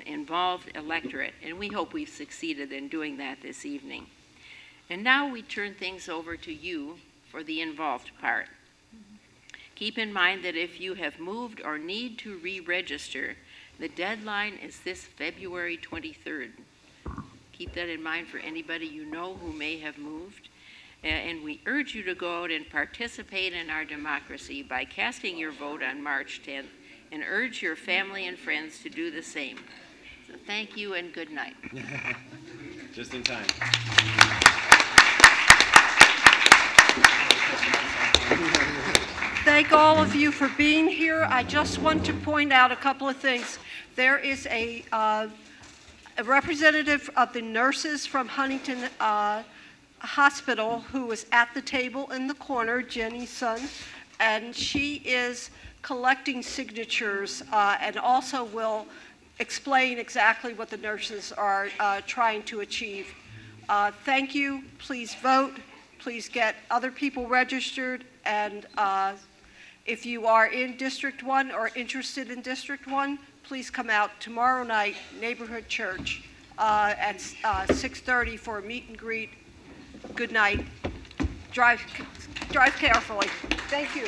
involved electorate, and we hope we've succeeded in doing that this evening. And now we turn things over to you for the involved part. Keep in mind that if you have moved or need to re-register, the deadline is this February 23rd. Keep that in mind for anybody you know who may have moved. And we urge you to go out and participate in our democracy by casting your vote on March 10th, and urge your family and friends to do the same. So thank you and good night. Just in time. Thank all of you for being here. I just want to point out a couple of things. There is a representative of the nurses from Huntington Hospital who was at the table in the corner, Jenny's son, and she is collecting signatures and also will explain exactly what the nurses are trying to achieve. Thank you. Please vote. Please get other people registered, and if you are in District 1 or interested in District 1, please come out tomorrow night, Neighborhood Church, at 6:30 for a meet and greet. Good night. Drive carefully. Thank you.